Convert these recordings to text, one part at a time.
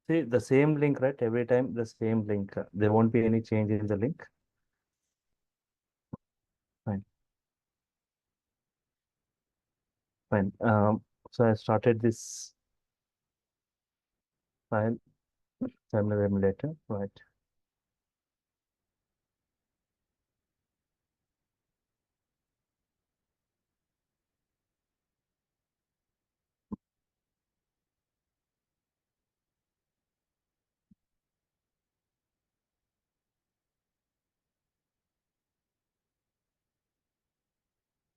See the same link, right? Every time the same link. There won't be any change in the link. Fine. Fine. So I started this file, terminal emulator, right?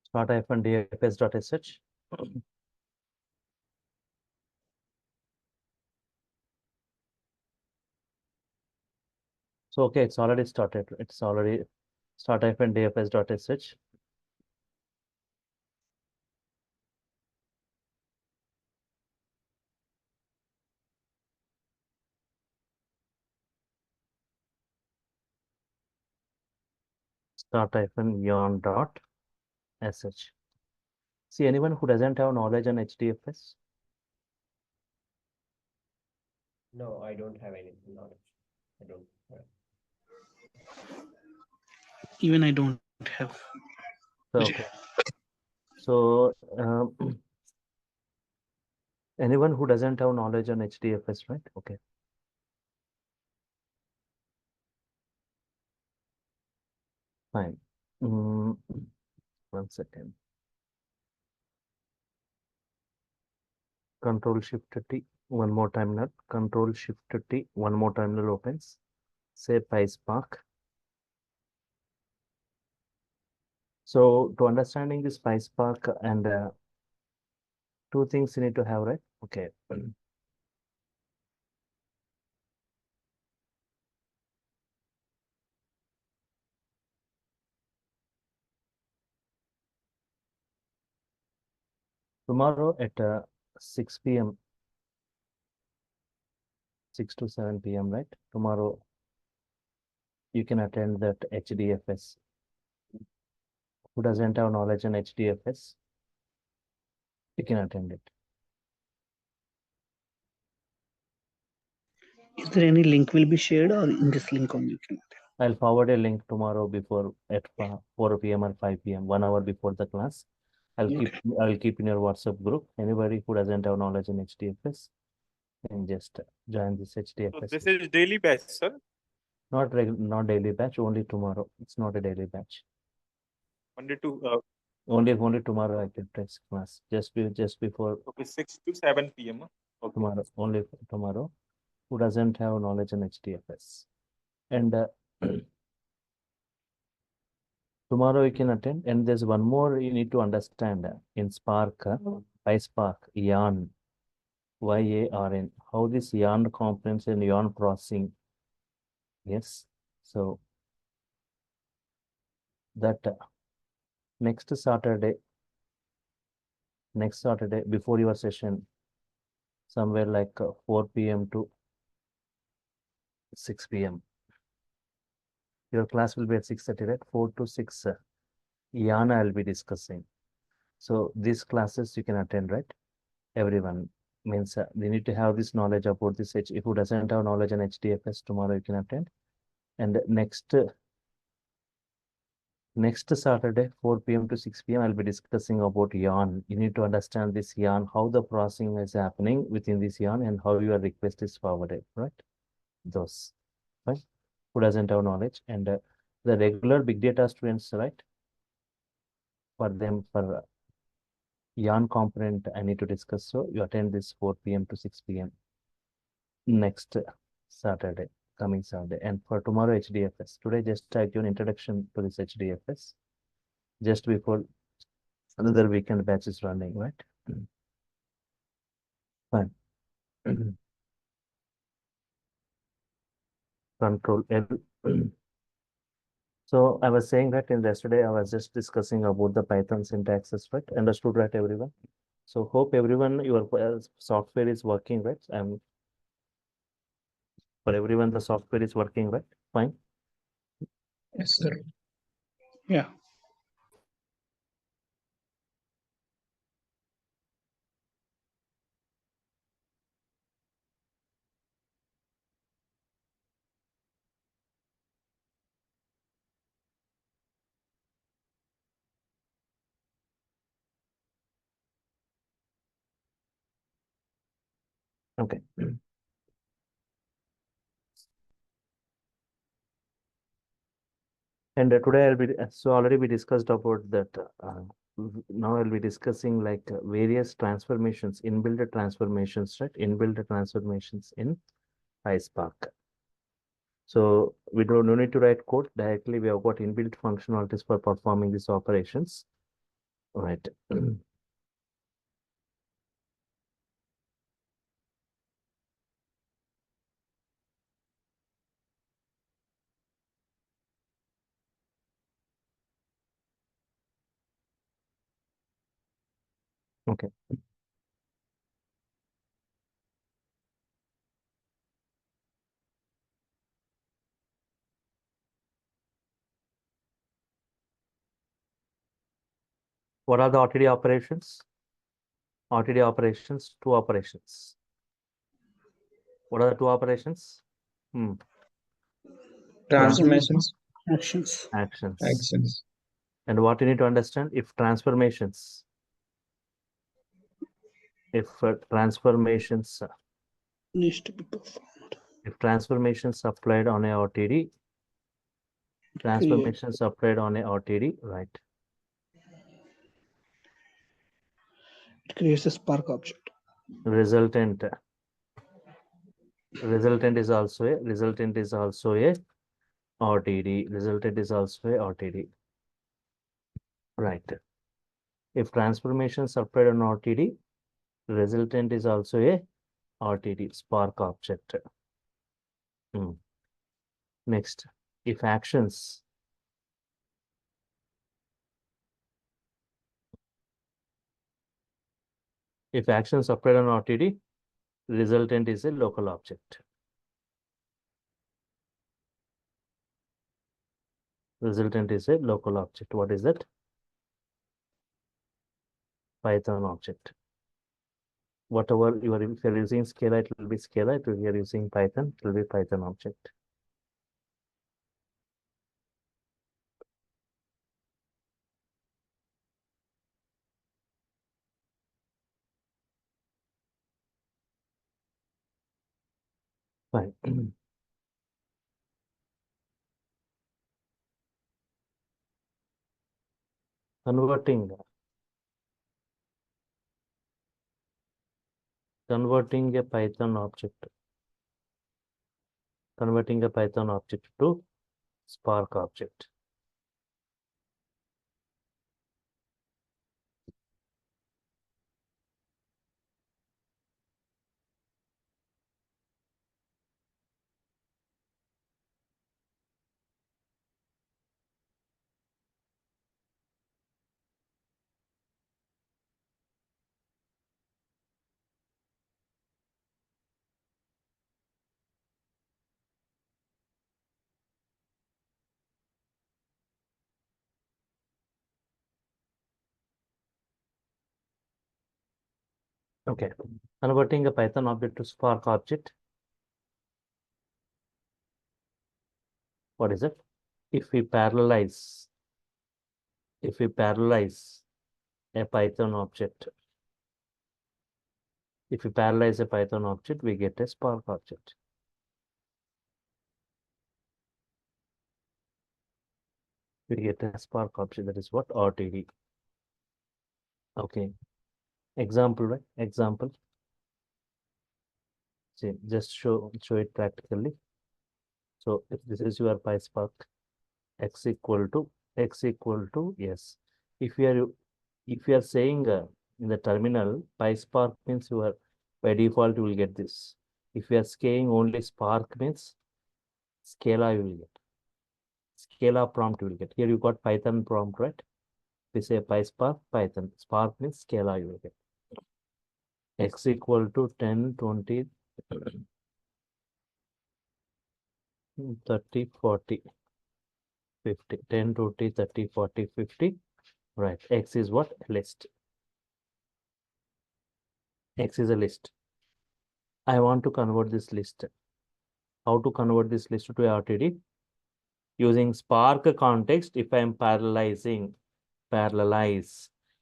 Start-dfs.sh. So okay, it's already started. It's already start-dfs.sh. Start-yarn.sh. See, anyone who doesn't have knowledge on HDFS? No, I don't have any knowledge. I don't have. Even I don't have. So, okay. So, anyone who doesn't have knowledge on HDFS, right? Okay. Fine. 1 second. Control Shift T, one more time now. Control Shift T, one more time now opens. Say Pyspark. So to understanding this Pyspark and two things you need to have, right? Okay. Tomorrow at 6 p.m. 6 to 7 p.m. right? Tomorrow you can attend that HDFS. Who doesn't have knowledge on HDFS? You can attend it. Is there any link will be shared or in this link only you can? I'll forward a link tomorrow before at 4 p.m. or 5 p.m. 1 hour before the class. I'll keep in your WhatsApp group. Anybody who doesn't have knowledge in HDFS can just join this HDFS. So this is daily batch, sir. Not daily batch. Only tomorrow. It's not a daily batch. Monday to Only tomorrow I can test class. Just before. okay, 6 to 7 p.m. Okay. Tomorrow. Only tomorrow. Who doesn't have knowledge in HDFS? And tomorrow you can attend. And there's one more you need to understand in Spark, Pyspark, yarn, YARN, how this yarn components and yarn processing. Yes. So that next Saturday before your session, somewhere like 4 p.m. to 6 p.m. Your class will be at 6:30, right? 4 to 6. Yarn I'll be discussing. So these classes you can attend, right? Everyone means they need to have this knowledge about this. If who doesn't have knowledge on HDFS, tomorrow you can attend. And next Saturday, 4 p.m. to 6 p.m., I'll be discussing about yarn. You need to understand this yarn, how the processing is happening within this yarn and how your request is forwarded, right? Those. fine, who doesn't have knowledge, and the regular big data students, right? For them, for yarn component, I need to discuss. So you attend this 4 p.m. to 6 p.m. next Saturday, coming Saturday. And for tomorrow, HDFS. Today, just I give an introduction to this HDFS. Just before another weekend batch is running, right? Fine. Control L. So I was saying that in yesterday, I was just discussing about the Python syntaxes, right? Understood, right, everyone? So hope everyone, your software is working, right? For everyone, the software is working, right? Fine. Yes, sir. Yeah. Okay. And today I'll be, so already we discussed about that. Now I'll be discussing like various transformations, inbuilt transformations, right? Inbuilt transformations in Pyspark. So we don't no need to write code directly. We have got inbuilt functionalities for performing these operations, right? Okay. What are the RTD operations? RTD operations, two operations. What are the two operations? Transformations. Actions. Actions. Actions. And what you need to understand, if transformations Needs to be performed. if transformations applied on a RTD, transformations applied on a RTD, right? It creates a Spark object. Resultant is also a RTD. Resultant is also a RTD, right? If transformations applied on RTD, resultant is also a RTD, Spark object. Next, if actions applied on RTD, resultant is a local object. Resultant is a local object. What is that? Python object. Whatever if you're using Scala, it will be Scala. If you're using Python, it will be Python object. Fine. Converting a Python object. Converting a Python object to Spark object. Okay. Converting a Python object to Spark object. What is it? If we parallelize a Python object, we get a Spark object. we get a Spark object, that is what? RTD. Okay. Example, right? Example. See, just show it practically. So if this is your Pyspark, x equal to yes. If you are saying in the terminal Pyspark means you are by default you will get this. If you are saying only Spark means Scala you will get. Scala prompt you will get. Here you got Python prompt, right? We say Pyspark Python. Spark means Scala you will get. X equal to 10, 20, 30, 40, 50, 10, 20, 30, 40, 50. Right. X is what? List. X is a list. I want to convert this list. How to convert this list to RTD? Using Spark context, if I am parallelize.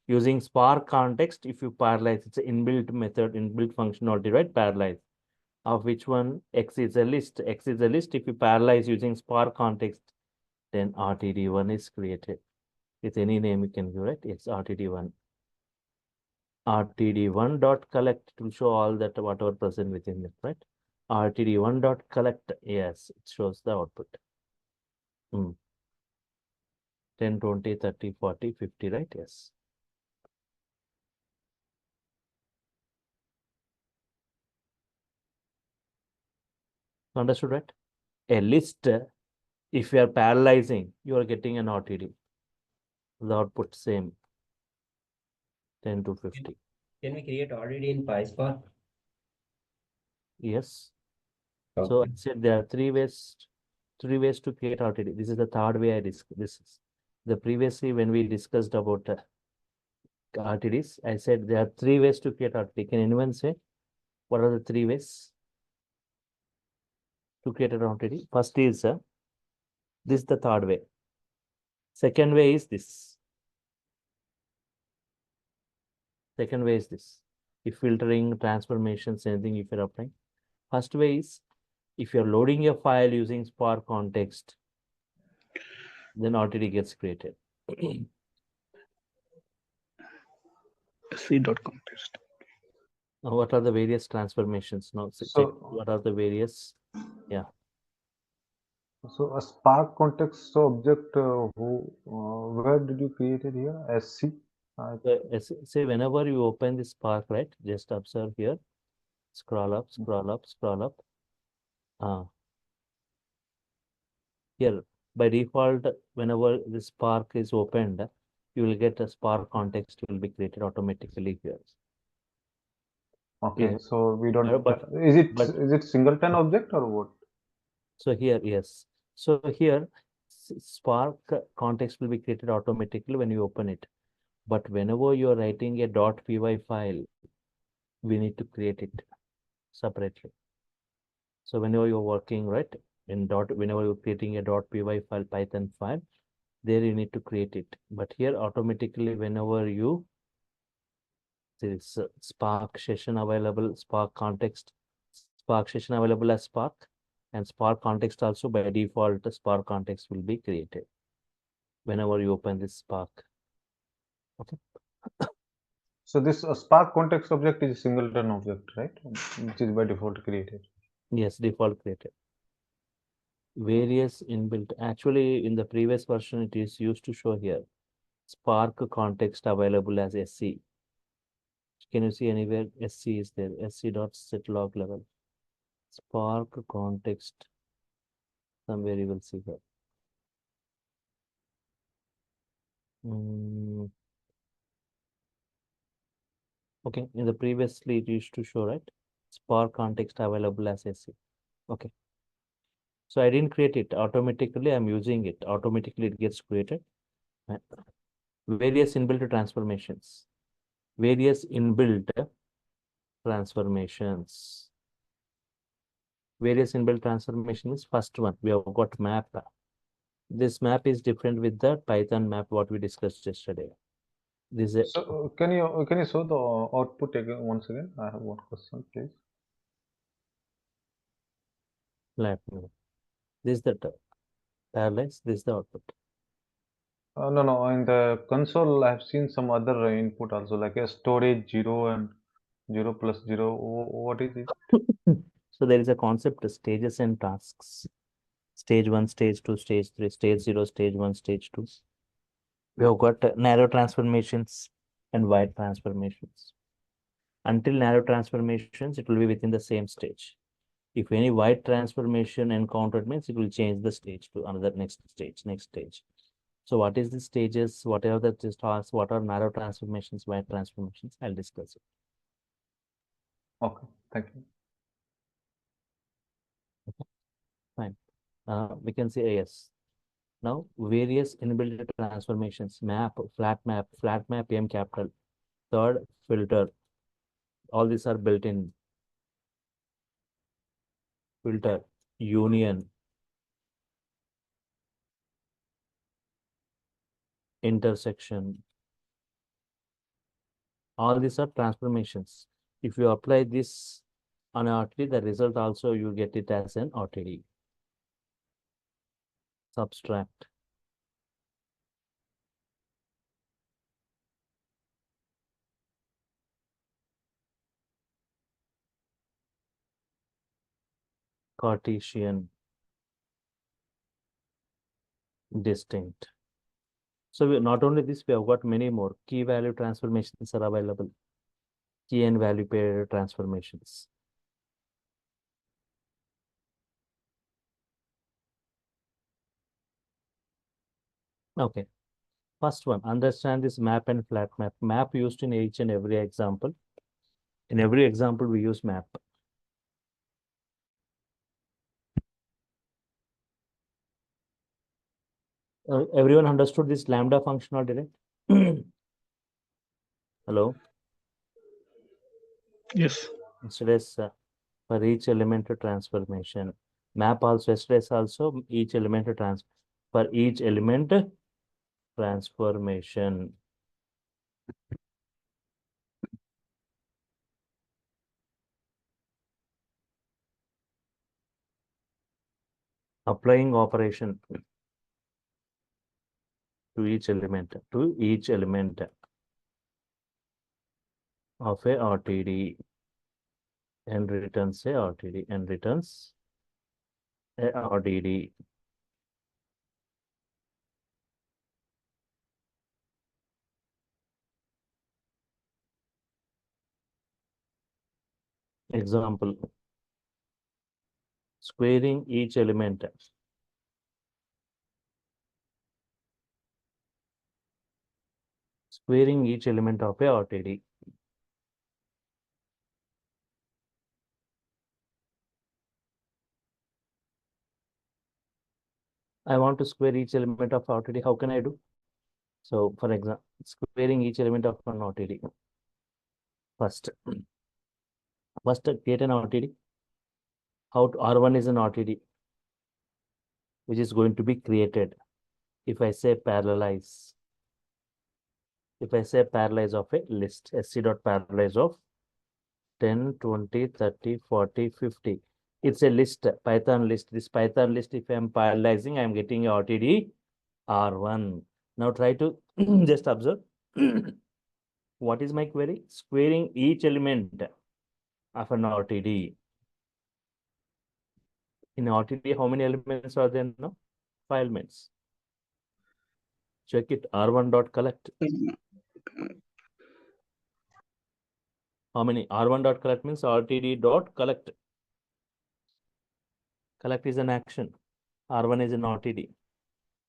Using Spark context, if you parallelize, it's an inbuilt method, inbuilt functionality, right? Parallelize. Of which one? X is a list. X is a list. If you parallelize using Spark context, then RTD1 is created. With any name you can give, right? It's RTD1. RTD1 dot collect, it will show all that whatever present within it, right? RTD1 dot collect, yes, it shows the output. 10, 20, 30, 40, 50, right? Yes. Understood, right? A list, if you are parallelizing, you are getting an RTD. The output same, 10 to 50. Can we create RDD in Pyspark? Yes. So I said there are three ways to create RTD. This is the third way I discussed. This is the previously when we discussed about RTDs. I said there are three ways to create RTD. Can anyone say what are the three ways to create an RTD? First is this is the third way. Second way is this. Second way is this. If filtering, transformations, anything if you're applying. First way is if you're loading a file using Spark context, then RTD gets created. C dot context. Now, what are the various transformations? Now, check what are the various? Yeah. So a Spark context object, where did you create it here? SC? Say whenever you open the Spark, right? Just observe here. Scroll up, scroll up, scroll up. Here, by default, whenever the Spark is opened, you will get a Spark context will be created automatically here. Okay, Yeah. so we don't. But is it singleton object or what? So here, yes. So here, Spark context will be created automatically when you open it. But whenever you are writing a .py file, we need to create it separately. So whenever you're working, right, whenever you're creating a .py file, Python file, there you need to create it. But here automatically, whenever you, there is a Spark session available, Spark context, Spark session available as Spark, and Spark context also by default, the Spark context will be created whenever you open this Spark. Okay. So this Spark context object is a singleton object, right? Which is by default created. Yes, default created. Various inbuilt. Actually, in the previous version, it is used to show here Spark context available as SC. Can you see anywhere SC is there? SC dot set log level. Spark context. Somewhere you will see here. Okay, in the previously it used to show, right? Spark context available as SC. Okay. So I didn't create it automatically. I'm using it. Automatically it gets created. Various inbuilt transformations. Various inbuilt transformations. Various inbuilt transformations. First one, we have got map. This map is different with the Python map what we discussed yesterday. This is So can you show the output again once again? I have one question, please. let me. This is the parallels. This is the output. No. In the console, I've seen some other input also, like a storage 0 and 0 plus 0. What is it? So there is a concept of stages and tasks. Stage 1, stage 2, stage 3, stage 0, stage 1, stage 2. We have got narrow transformations and wide transformations. Until narrow transformations, it will be within the same stage. If any wide transformation encountered means it will change the stage to another next stage. So what is the stages? What are the tasks? What are narrow transformations, wide transformations? I'll discuss it. Okay, thank you. Fine. We can say yes. Now various inbuilt transformations: map, flat map, M capital, third filter. All these are built in. Filter, union, intersection. All these are transformations. If you apply this on RTD, the result also you get it as an RTD. Subtract. Cartesian. Distinct. So not only this, we have got many more. Key value transformations are available. Key and value pair transformations. Okay. First one, understand this map and flat map. Map used in each and every example. In every example, we use map. Everyone understood this lambda function or didn't? Hello? Yes. Yesterday's for each element transformation. Map also, yesterday's also each element for each element transformation. Applying operation to each element of a RTD and returns a RTD and returns a RDD. Example, squaring each element. Squaring each element of a RTD. I want to square each element of RTD. How can I do? So, for example, squaring each element of an RTD. First create an RTD. How to, R1 is an RTD, which is going to be created. If I say parallelize, of a list, sc dot parallelize of 10, 20, 30, 40, 50. It's a list, Python list. This Python list, if I'm parallelizing, I'm getting a RTD R1. Now try to just observe. What is my query? Squaring each element of an RTD. In RTD, how many elements are there now? 5 elements. Check it. R1 dot collect. How many? R1 dot collect means RTD dot collect. Collect is an action. R1 is an RTD.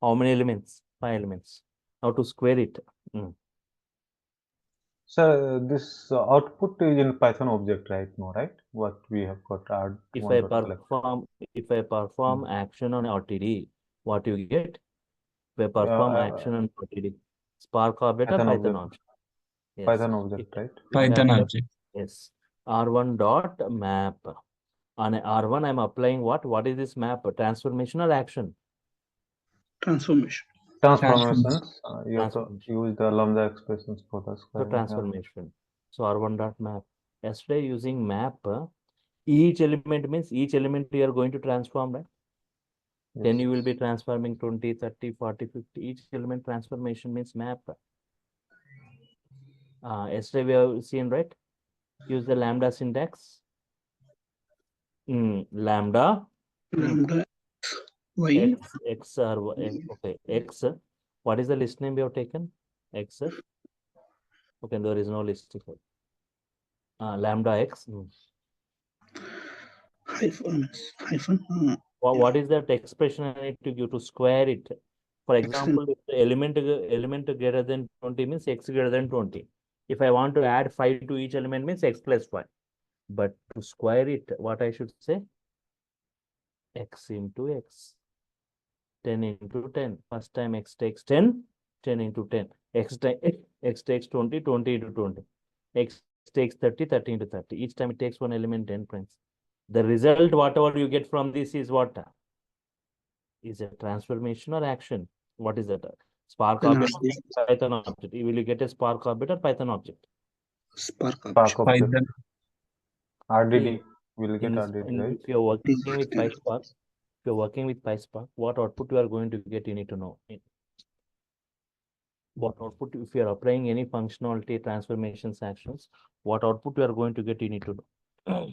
How many elements? 5 elements. How to square it? Sir, this output is in Python object right now, right? What we have got add If one I dot collect. perform action on RTD, what you get? If I perform action on RTD, Spark object or Python object? Yes. Python object, right? Python object. Yes. R1 dot map. On a R1, I'm applying what? What is this map? Transformation or action? Transformation. Transformations. You have to Transformation. use the lambda expressions for the So squaring. transformation. So R1 dot map. Yesterday using map, each element means each element you are going to transform, right? Then Yes. you will be transforming 20, 30, 40, 50. Each element transformation means map. Yesterday we have seen, right? Use the lambda syntax. Lambda Lambda y x or okay, x. What is the list name we have taken? X. Okay, there is no list. Lambda x. hyphen What is that expression I need to give to square it? For example, if the element greater than 20 means x greater than 20. If I want to add 5 to each element means x plus 5. But to square it, what I should say? X into x. 10 into 10. First time x takes 10, 10 into 10. X takes 20, 20 into 20. X takes 30, 30 into 30. Each time it takes one element 10 points. The result, whatever you get from this is what? Is a transformation or action? What is that? Spark Then object, this Python object. Will you get a Spark object or Python object? Spark Spark object. object. RDD. See, We'll get RDD, right? if you're working This with can- Pyspark, if you're working with Pyspark, what output you are going to get, you need to know. What output, if you are applying any functionality, transformations, actions, what output you are going to get, you need to know.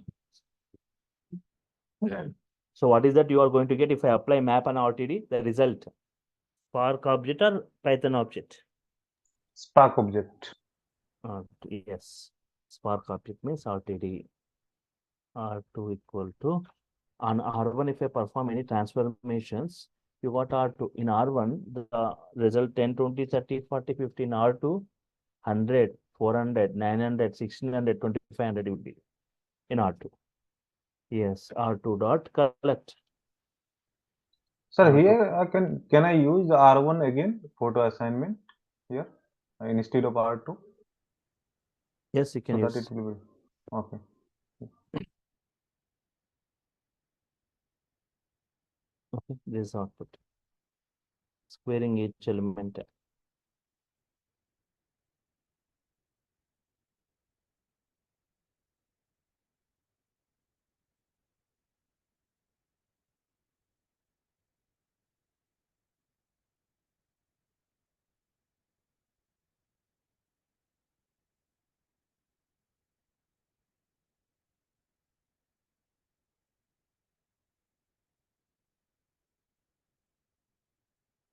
So what is that you are going to get if I apply map and RTD? The result, Spark object or Python object? Spark object. Yes, Spark object means RTD. R2 equal to, on R1, if I perform any transformations, you got R2. In R1, the result 10, 20, 30, 40, 50. In R2, 100, 400, 900, 1600, 2500 would be in R2. Yes, R2 dot collect. Sir, R2. here I can I use the R1 again photo assignment here instead of R2 Yes, you can so that use. it will be okay. Okay, this is output. Squaring each element.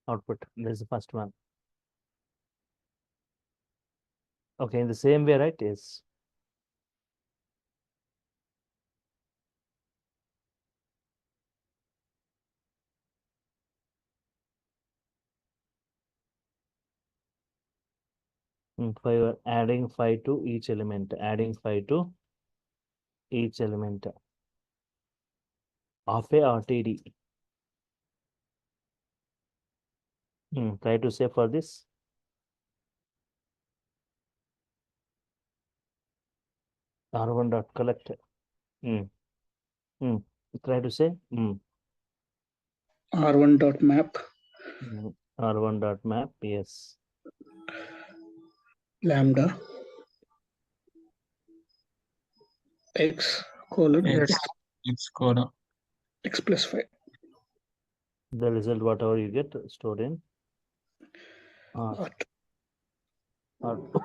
Output. This is the first one. Okay, in the same way, right? Yes. If I were adding 5 to each element, adding 5 to each element of a RTD. Try to say for this. R1 dot collect. Try to say. R1 dot map R1 dot map. Yes. lambda x colon X colon x plus 5. The result, whatever you get, stored in R, R2,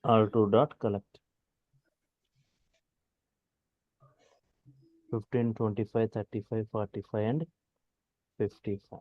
R2 dot collect. 15, 25, 35, 45, and 55.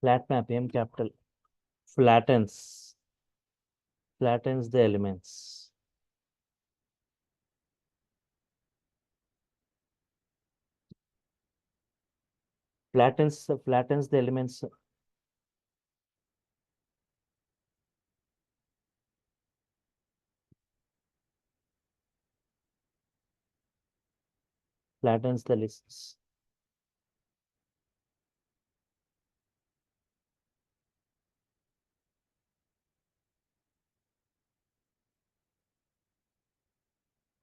Flat map, M capital, flattens the elements. Flattens the elements. flattens the lists.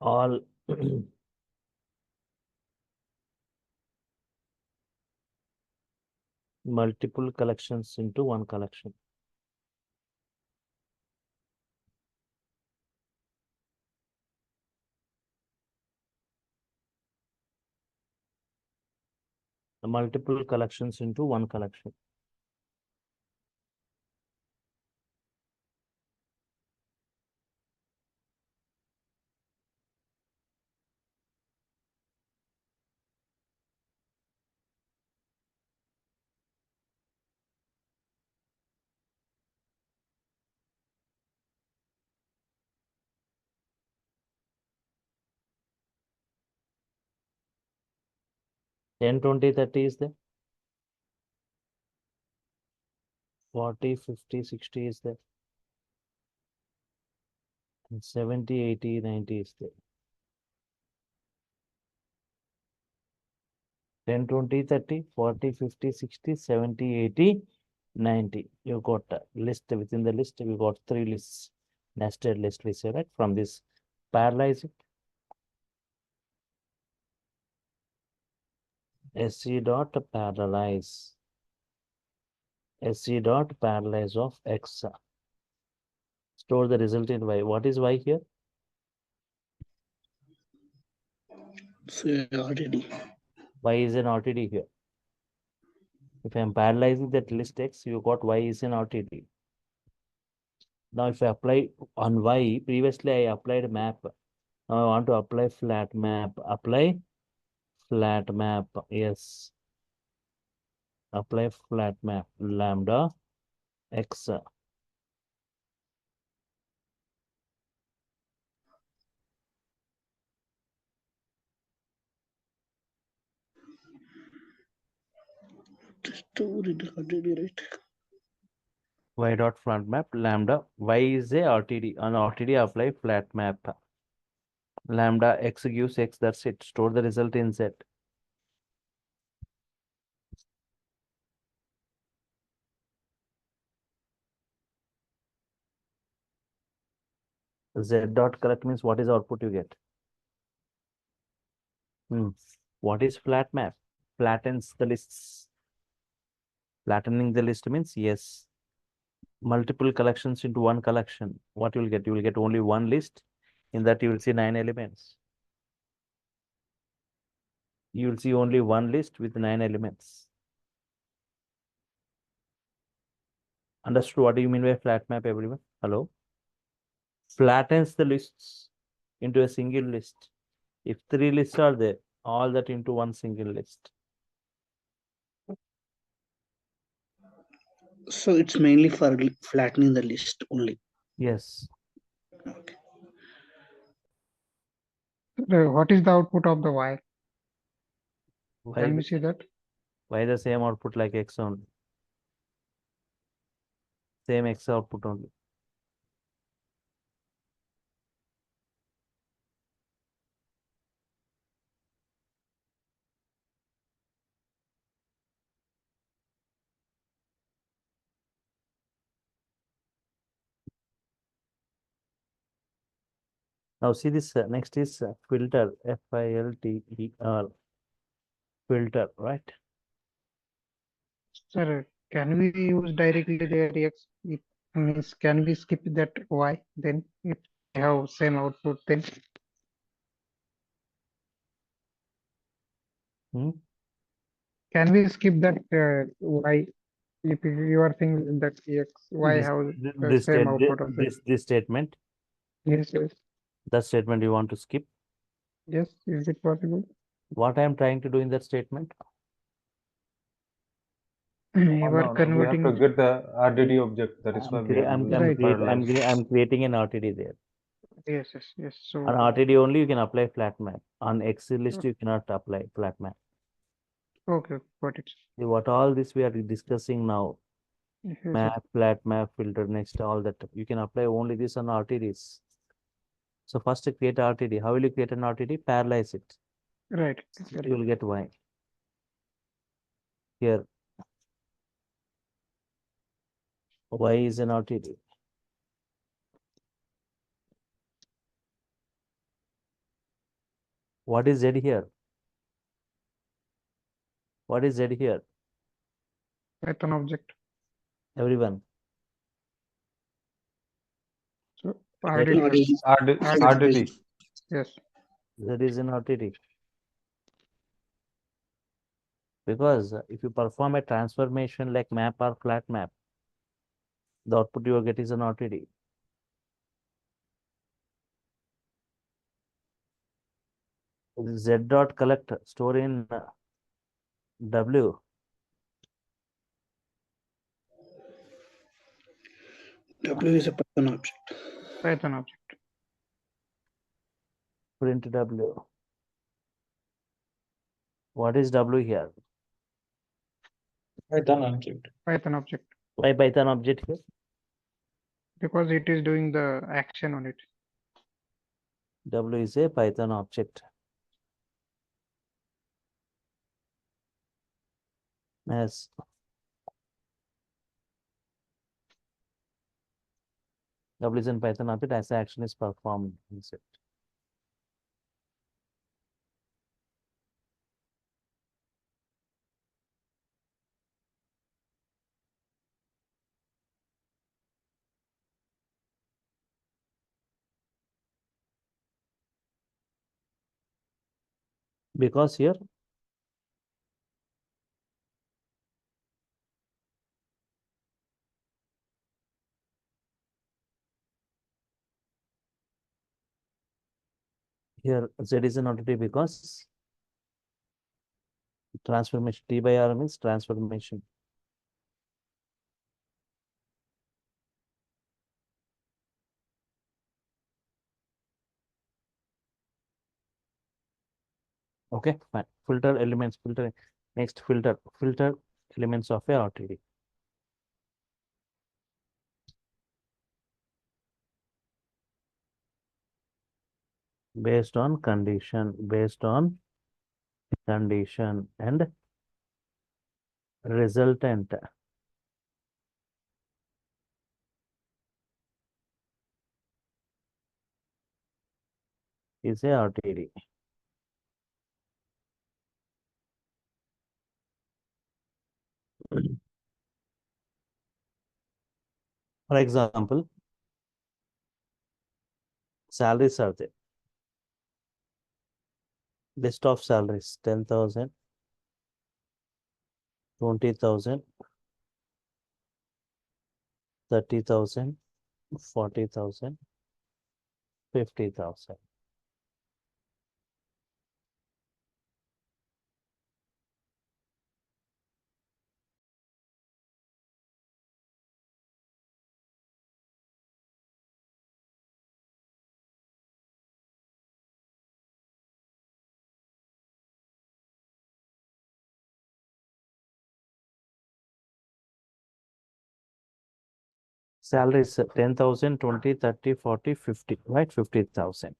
All multiple collections into one collection. The multiple collections into one collection. Ten, 20, 30 is there. 40, 50, 60 is there. And 70, 80, 90 is there. 10, 20, 30, 40, 50, 60, 70, 80, 90. You got a list. Within the list, we got 3 lists. Nested list, we say, right? From this, parallelize it. SC dot parallelize. SC dot parallelize of X. Store the result in Y. What is Y here? So RDD. Y is an RTD here. If I am parallelizing that list X, you got Y is an RTD. Now, if I apply on Y, previously I applied map. Now I want to apply flat map. Apply flat map. Yes. Apply flat map. Lambda X. Just to read RDD, right? Y dot flat map. Lambda Y is a RTD. On RTD, apply flat map. Lambda X gives X. That's it. Store the result in Z. Z dot correct means what is output you get? What is flat map? Flattens the lists. Flattening the list means yes. Multiple collections into one collection. What you will get? You will get only one list. In that you will see 9 elements. You will see only one list with 9 elements. Understood what do you mean by flat map, everyone? Hello? Flattens the lists into a single list. If 3 lists are there, all that into one single list. So it's mainly for flattening the list only. Yes. Okay. What is the output of the Y? Why, Can we see that? why the same output like X only? Same X output only. Now see this next is filter, Filter, filter, right? Sir, can we use directly the X? It means can we skip that Y then if we have same output then? Hmm? Can we skip that Y if you are saying that X Y This, have th- the this, same state- output of the this statement, yes, yes, that statement you want to skip. yes, is it possible? What I am trying to do in that statement? You Oh, are no, we have converting to get the RDD object. That is why we are using Right. parallelize. I'm creating an RTD there. yes, yes, yes. So On RTD only you can apply flat map. On X list you cannot apply flat map. okay, got it. See, what all this we are discussing now, Yes, yes. map, flat map, filter, next, all that. You can apply only this on RTDs. So first create RTD. How will you create an RTD? Parallelize it. Right. You Exactly. will get y. Here, y is an RTD. What is z here? What is z here? Python object. Everyone. So That RDD. is, RDD. Yes. that is an RTD. Because if you perform a transformation like map or flat map, the output you will get is an RTD. Z dot collect store in W. W is a Python object. Python object. Print W. What is W here? Python object. Why Python object here? Because it is doing the action on it. W is a Python object. Yes. W is in Python object as the action is performed. That's it. Because here Z is an entity because transformation T by R means transformation. Okay, fine. Filter elements, filter. Next filter elements of a RTD. Based on condition and resultant. Is a RTD. For example, salaries are there. List of salaries 10,000, 20,000, 30,000, 40,000, 50,000. Salaries 10,000, 20, 30, 40, 50, right? 50,000.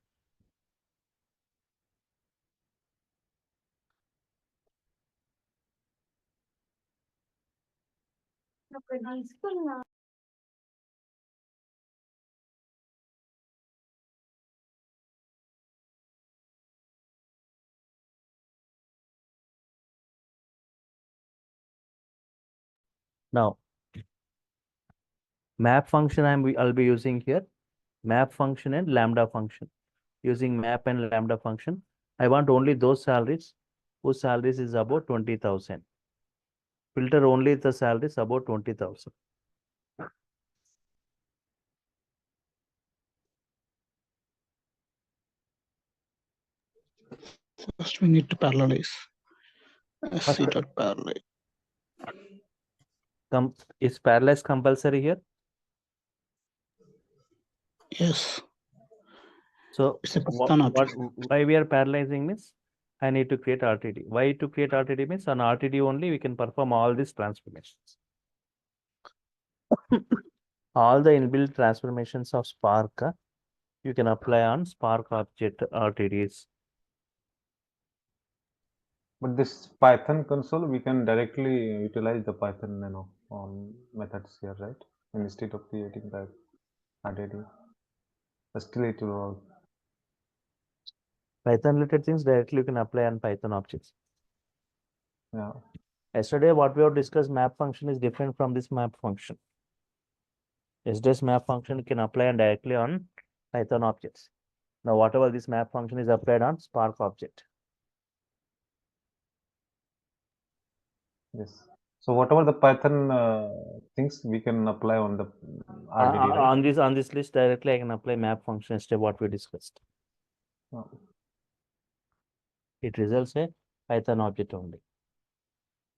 Now, map function I'll be using here. Map function and lambda function. Using map and lambda function, I want only those salaries whose salaries is about 20,000. Filter only the salaries about 20,000. First, we need to parallelize. First- SC dot parallelize. Is parallelize compulsory here? Yes. So It's a Python object. why we are parallelizing means I need to create RTD. Why to create RTD means on RTD only we can perform all these transformations. All the inbuilt transformations of Spark you can apply on Spark object RTDs. But this Python console, we can directly utilize the Python, methods here, right? Instead of creating that RDD. But still it will work. Python related things directly you can apply on Python objects. Yeah. Yesterday, what we have discussed, map function is different from this map function. Yesterday's map function can apply on directly on Python objects. Now, whatever this map function is applied on Spark object. Yes. So whatever the Python things we can apply on the RDD, right? On this list directly, I can apply map function instead of what we discussed. Oh. It results a Python object only.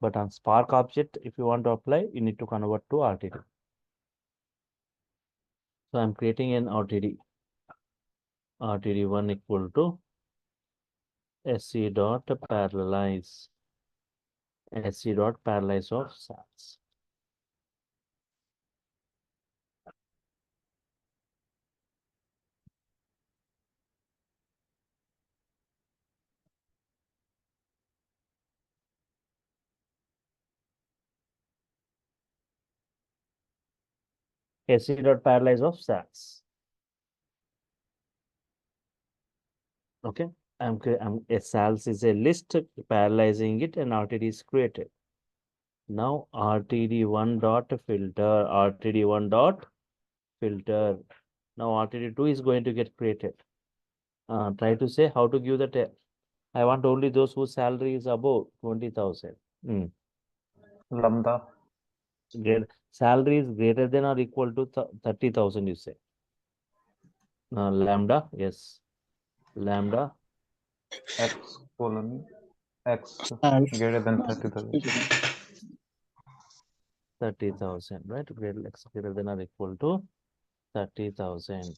But on Spark object, if you want to apply, you need to convert to RTD. So I'm creating an RTD. RTD1 equal to SC dot parallelize. SC dot parallelize of SATs. SC dot parallelize of SATs. Okay, SALs is a list, parallelizing it, and RTD is created. Now RTD1 dot filter, RTD1 dot filter. Now RTD2 is going to get created. Try to say how to give the I want only those whose salary is above 20,000. Lambda. Salary is greater than or equal to 30,000, you say. Lambda, yes. Lambda. X colon X And greater than 30,000. 30,000, right? X greater than or equal to 30,000.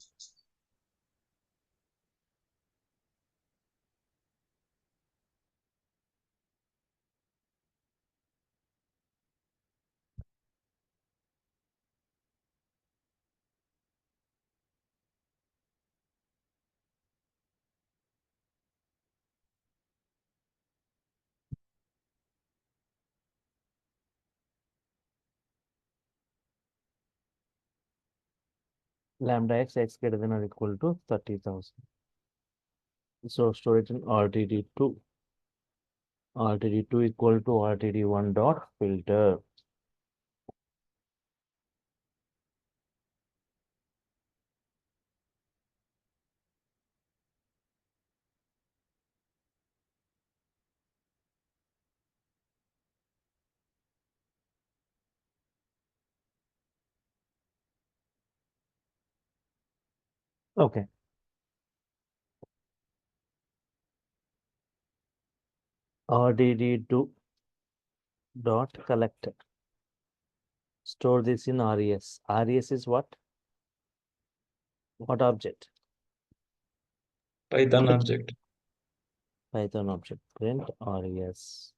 Lambda x greater than or equal to 30,000. So store it in RTD2. RTD2 equal to RTD1 dot filter. Okay. RDD2 dot collector. Store this in RES. RES is what? What object? Python object. Python object. Print RES.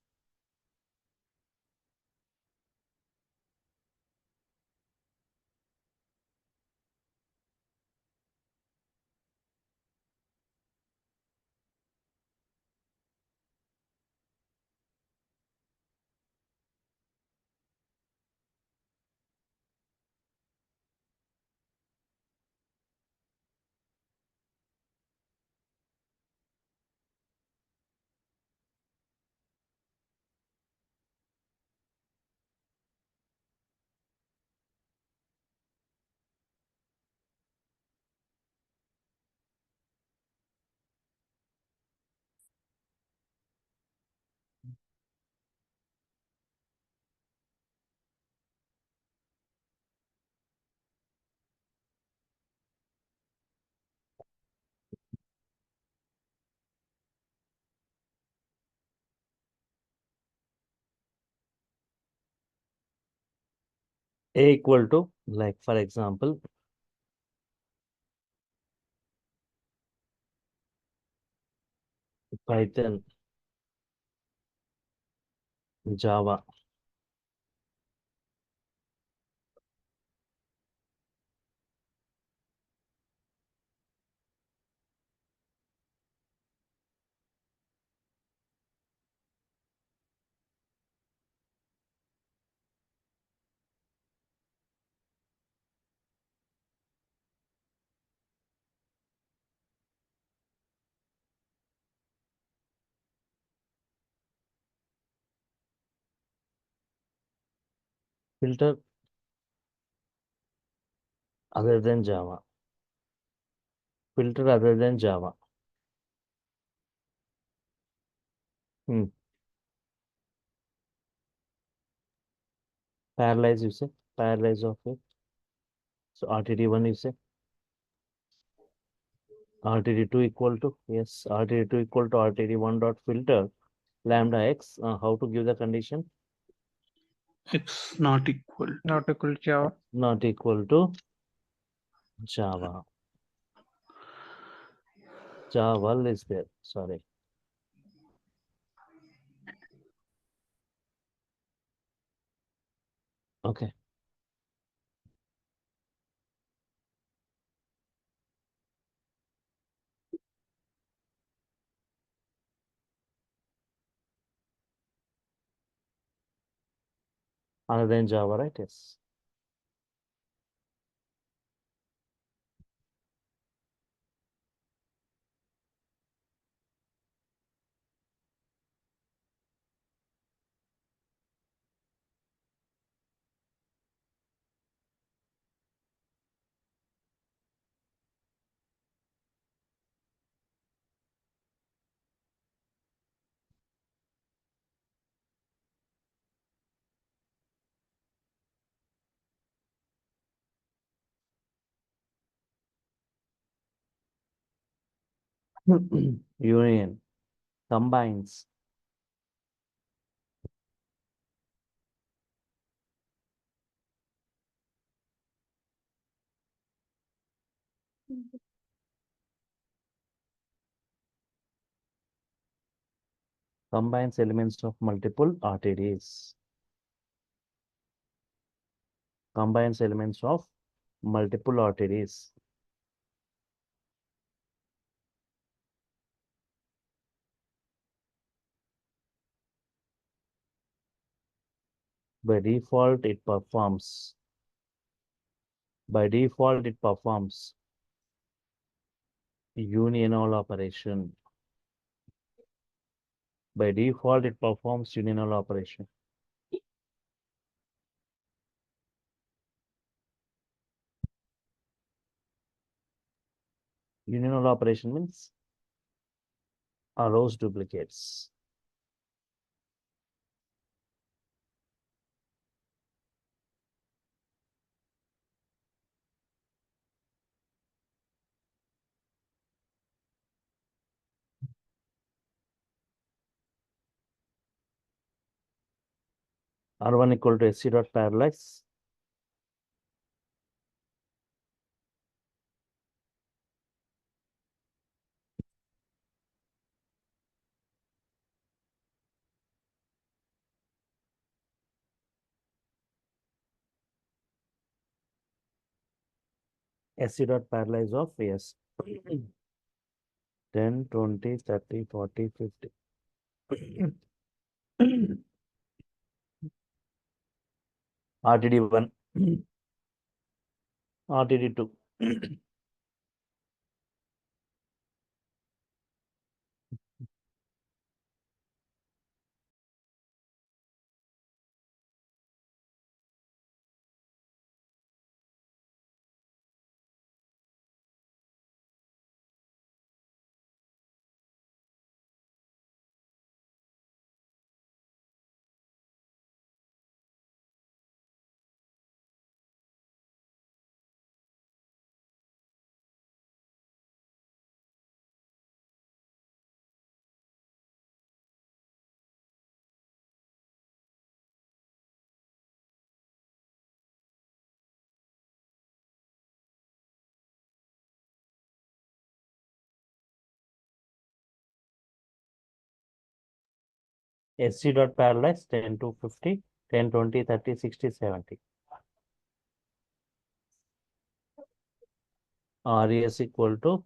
A equal to, like for example, Python, Java. Filter other than Java. Filter other than Java. Parallelize you say. Parallelize of it. So RTD1 you say. RTD2 equal to, yes, RTD2 equal to RTD1 dot filter lambda x. How to give the condition? X not equal. Not equal to Java. Not equal to Java. Java is there. Sorry. Okay. Other than Java, right? Yes. Union combines elements of multiple RTDs. Combines elements of multiple RTDs. By default, it performs unional operation. By default, it performs unional operation. Unional operation means allows duplicates. R1 equal to SC dot parallelize. SC dot parallelize of, yes, 10, 20, 30, 40, 50. RTD1, RTD2. SC dot parallelize 10 to 50, 10, 20, 30, 60, 70. RES equal to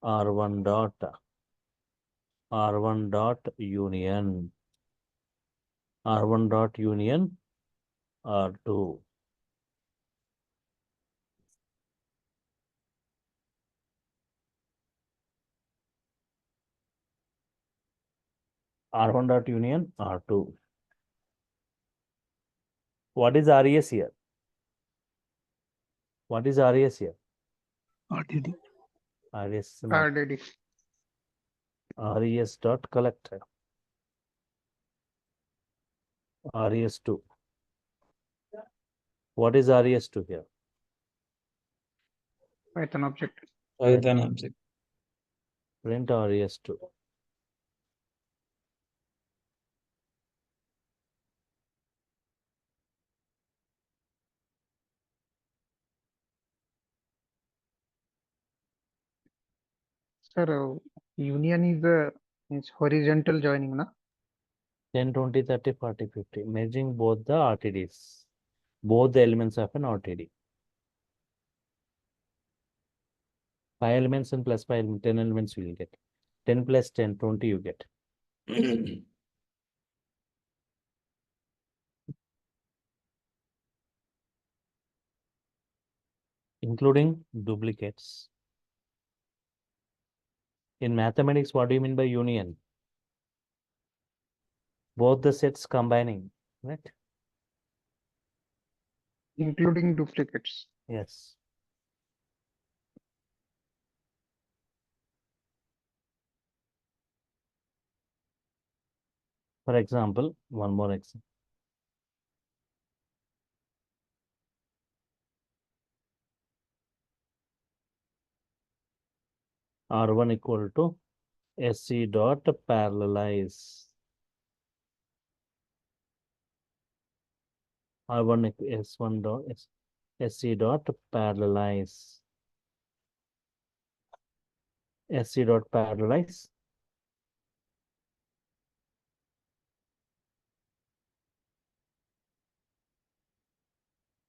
R1 dot union. R1 dot union R2. R1 dot union R2. What is RES here? What is RES here? RDD. RES is not RDD. RES dot collect. RES2. What is RES2 here? Python object. Python object. Print RES2. Sir, union is the means horizontal joining, na? 10, 20, 30, 40, 50. Merging both the RTDs. Both the elements of an RTD. 5 elements and plus 5 10 elements you will get. 10 plus 10, 20 you get. Including duplicates. In mathematics, what do you mean by union? Both the sets combining, right? Including duplicates. Yes. For example, one more example. R1 equal to SC dot parallelize. R1 S1 dot SC dot parallelize. SC dot parallelize.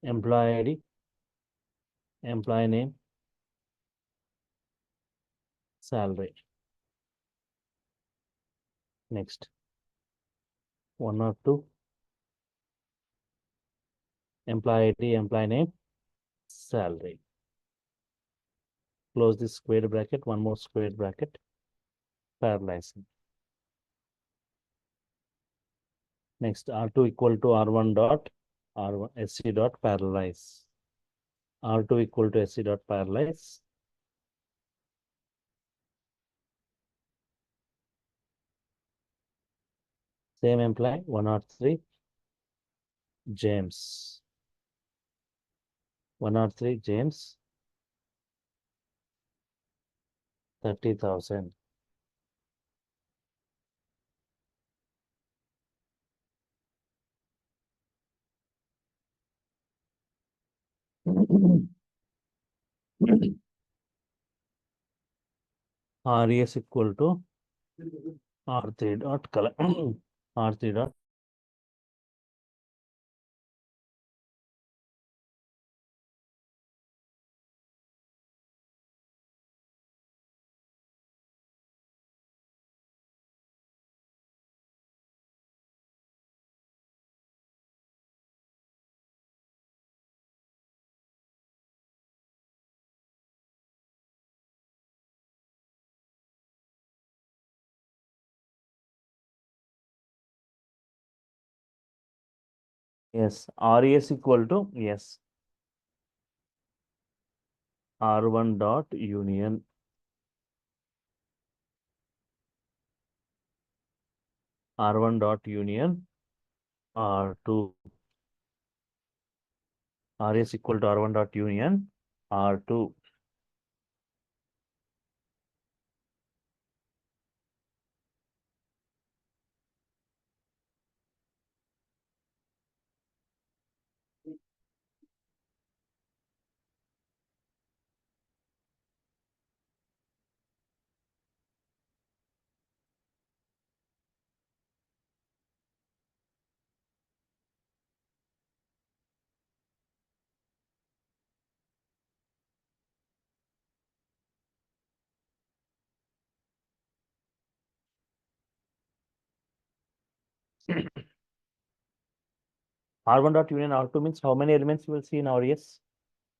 Employee ID, employee name, salary. Next. 1 or 2. Employee ID, employee name, salary. Close this square bracket, one more square bracket, parallelizing. Next, R2 equal to R1 dot R1 SC dot parallelize. R2 equal to SC dot parallelize. Same employee, 103, James. 103, James, 30,000. RES equal to R3 dot collect. R3 dot yes, RES equal to yes. R1 dot union R1 dot union R2. RES equal to R1 dot union R2. R1 dot union R2 means how many elements you will see in RES?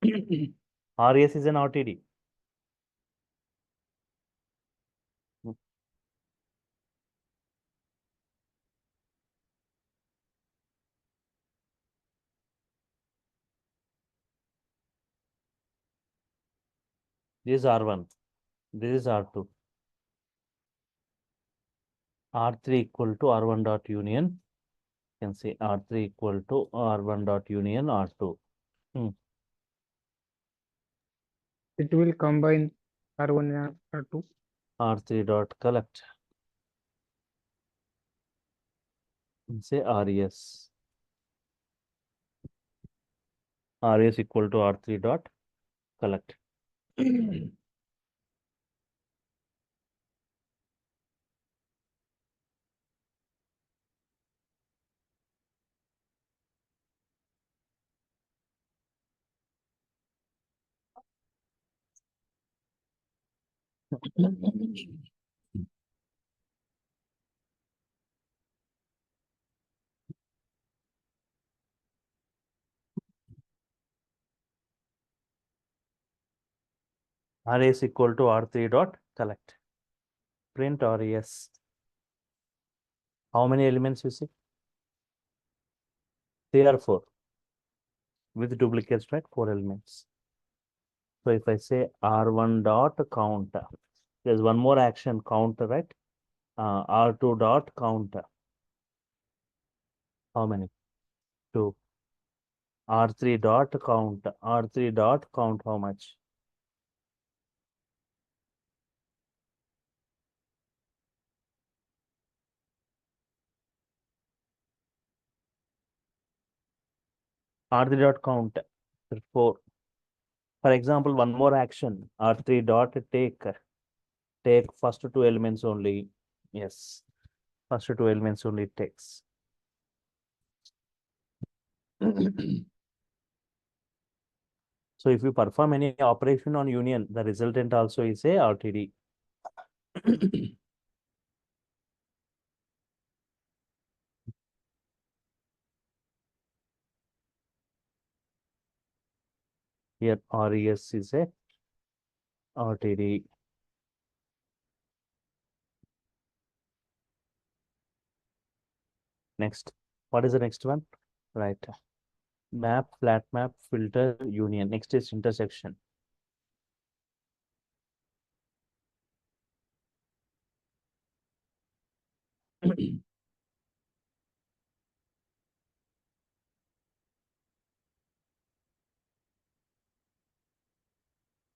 RES is an RTD. This is R1. This is R2. R3 equal to R1 dot union. You can say R3 equal to R1 dot union R2. It will combine R1 and R2. R3 dot collect. And say RES. RES equal to R3 dot collect. RES equal to R3 dot collect. Print RES. How many elements you see? 3 or 4. With duplicates, right? 4 elements. So if I say R1 dot count, there's one more action count, right? R2 dot count. How many? 2. R3 dot count. R3 dot count how much? R3 dot count. 4. For example, one more action. R3 dot take. Take first 2 elements only. Yes. First 2 elements only it takes. So if you perform any operation on union, the resultant also is a RTD. Here RES is a RTD. Next, what is the next one? Right. Map, flat map, filter, union. Next is intersection.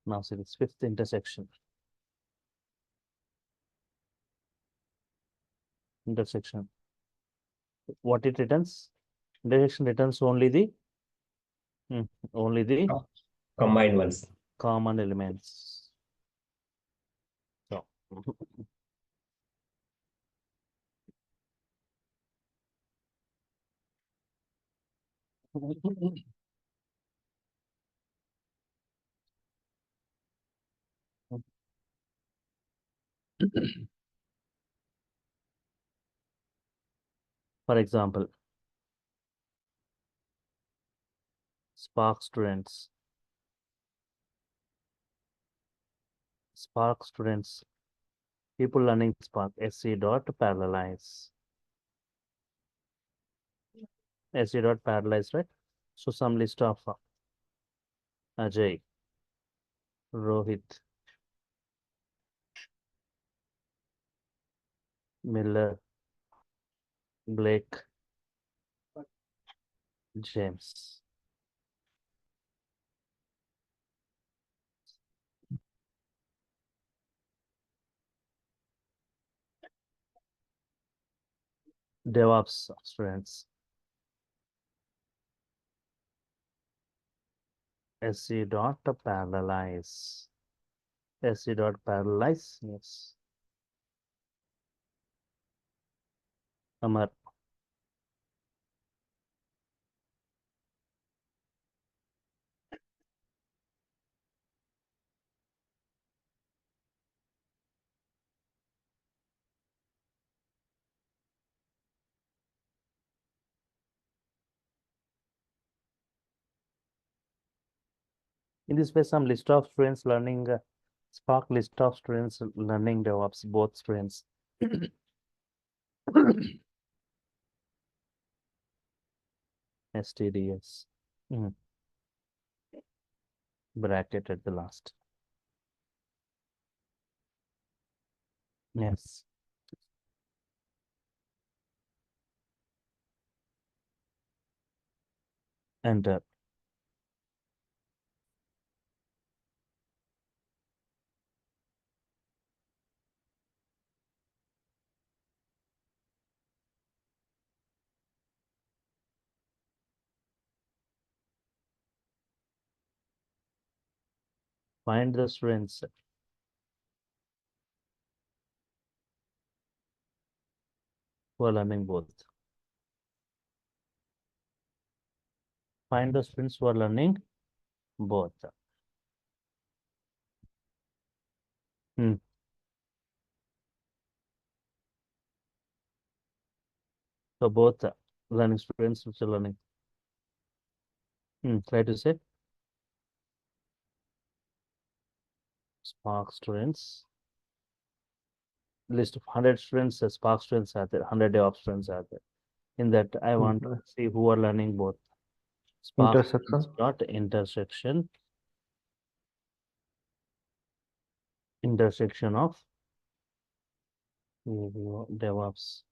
Now see this 5th intersection. Intersection. What it returns? Intersection returns only the Combined ones. common elements. So for example, Spark students. Spark students. People learning Spark. SC dot parallelize. SC dot parallelize, right? So some list of Ajay, Rohit, Miller, Blake, James. DevOps students. SC dot parallelize. SC dot parallelize. Yes. Amar. In this way, some list of students learning Spark, list of students learning DevOps, both students. STDS. Bracket at the last. Yes. Enter. Find the students who are learning both. Find the students who are learning both. Hmm. So both learning students which are learning. Try to say Spark students. List of 100 students, Spark students are there, 100 DevOps students are there. In that, I want to see who are learning both. Spark Intersection. dot intersection of DevOps.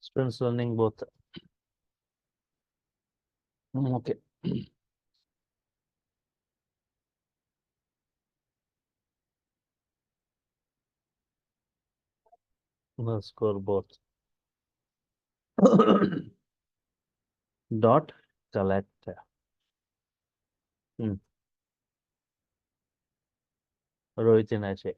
Students learning both. Okay. We'll score both. Dot collect. Rohit and Ajay.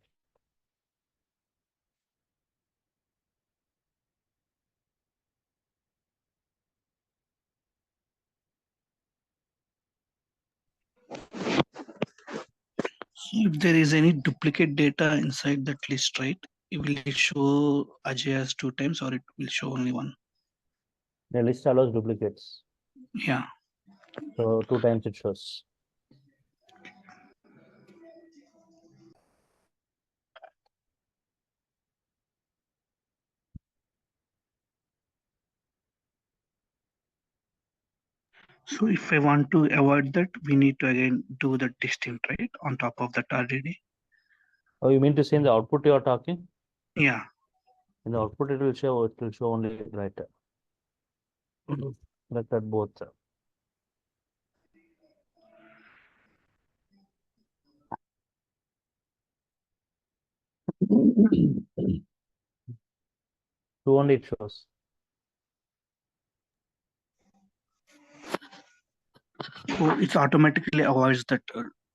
So if there is any duplicate data inside that list, right? Will it show Ajay as 2 times or it will show only one? The list allows duplicates. Yeah. So 2 times it shows. So if I want to avoid that, we need to again do the distinct, right? On top of that RDD. Oh, you mean to say in the output you are talking? Yeah. In the output it will show only right. Like that both. 2 only it shows. So it automatically avoids that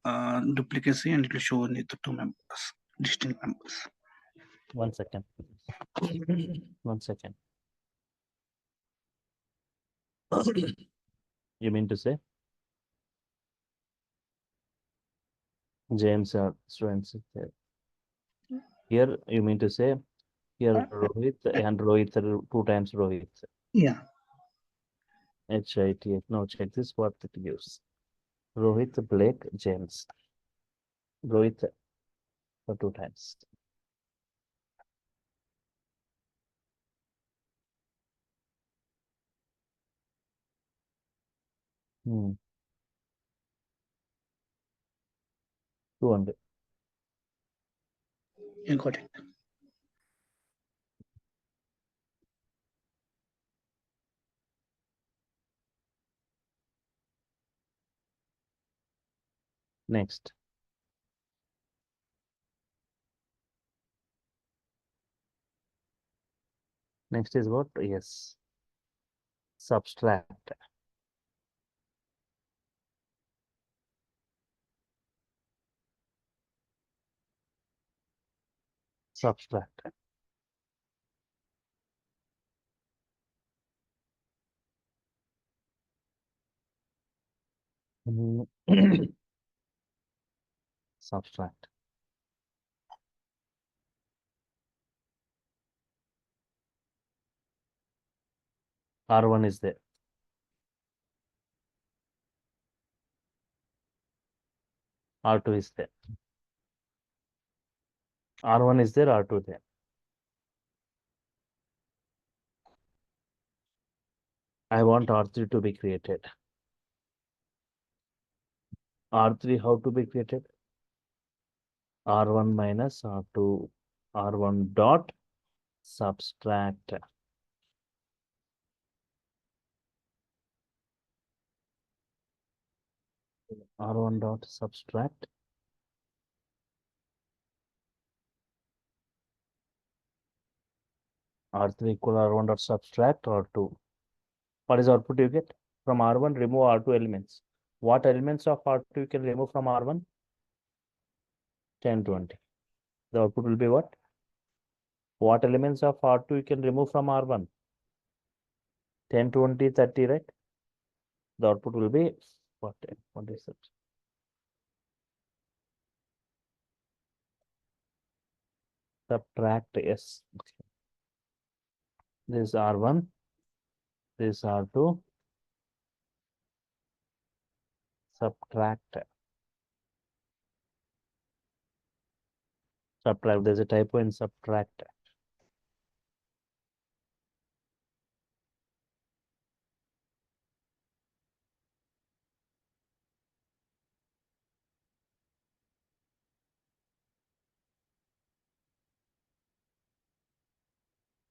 duplicacy and it will show only the 2 members, distinct members. 1 second. 1 second. You mean to say James students is there. Here you mean to say here Rohit and Rohit 2 times Rohit. Yeah. HIT. Now check this what it gives. Rohit, Blake, James. Rohit for 2 times. Hmm. 200. You got it. Next. Next is what? Yes. Subtract. Subtract. Subtract. R1 is there. R2 is there. R1 is there, R2 there. I want R3 to be created. R3 how to be created? R1 minus R2, R1 dot subtract R1 dot subtract R3 equal R1 dot subtract R2. What is output you get? From R1, remove R2 elements. What elements of R2 you can remove from R1? 10, 20. The output will be what? What elements of R2 you can remove from R1? 10, 20, 30, right? The output will be what is it? Subtract, yes. Okay. This is R1, this is R2, subtract. Subtract, there's a typo in subtract.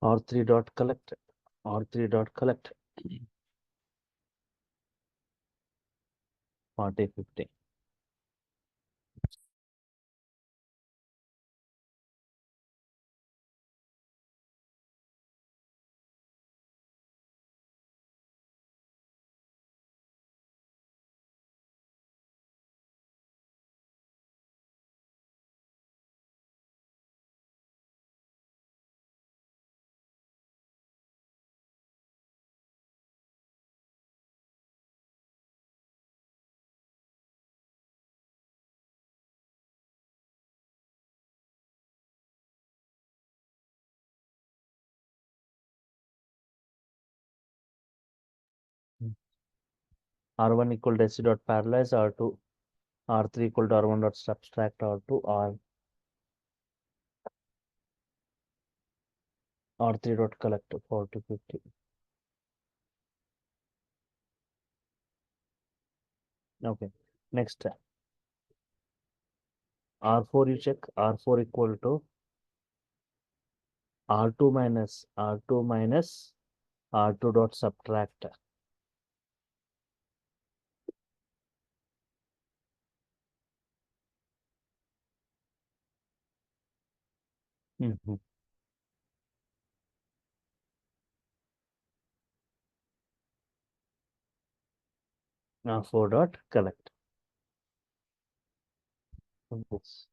R3 dot collect, R3 dot collect. 40, 50. R1 equal to SC dot parallelize R2, R3 equal to R1 dot subtract R2, R3 dot collect 40, 50. Okay, next R4 you check, R4 equal to R2 minus R2 dot subtract. R4 dot collect. This.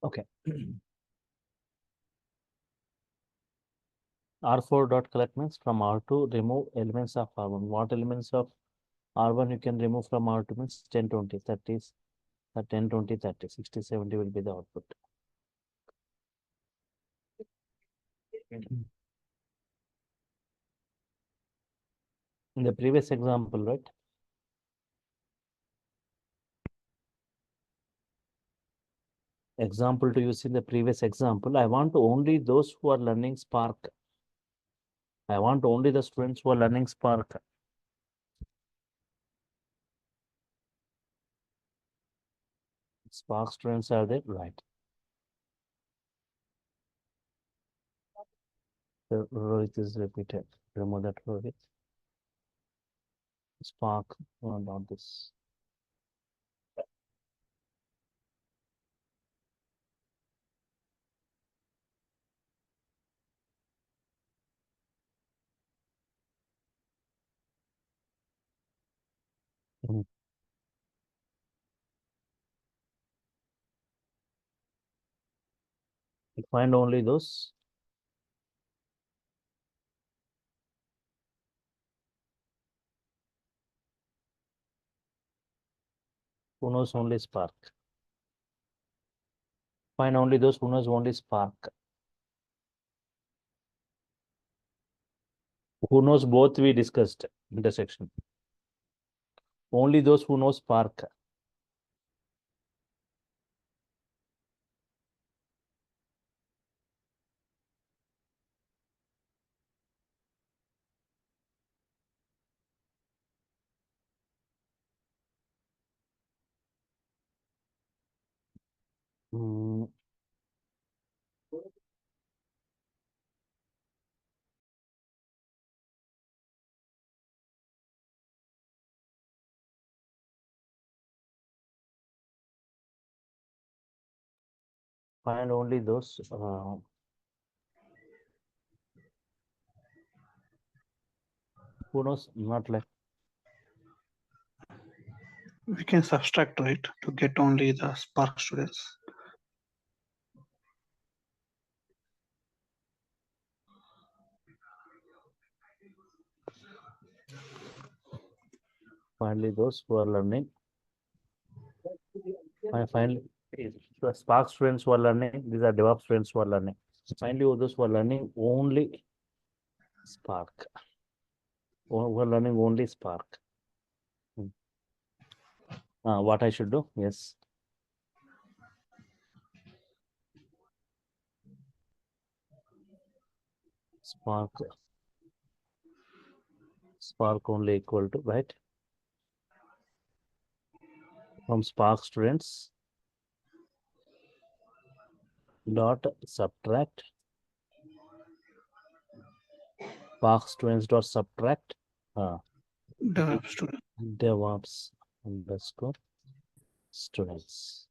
Okay. R4 dot collect means from R2 remove elements of R1. What elements of R1 you can remove from R2 means 10, 20, 30, 10, 20, 30, 60, 70 will be the output. In the previous example, right? Example to use in the previous example, I want only those who are learning Spark. I want only the students who are learning Spark. Spark students are there, right? The Rohit is repeated. Remove that Rohit. Spark, not this. Mhm. Find only those. Who knows only Spark. Find only those who knows only Spark. Who knows both we discussed intersection. Only those who know Spark. Mm. Find only those who knows not like We can subtract, right, to get only the Spark students. finally those who are learning. Finally, the Spark students who are learning, these are DevOps students who are learning. Finally, those who are learning only Spark. Who are learning only Spark. What I should do? Yes. Spark only equal to, right? From Spark students dot subtract Spark students dot subtract The student. DevOps underscore students.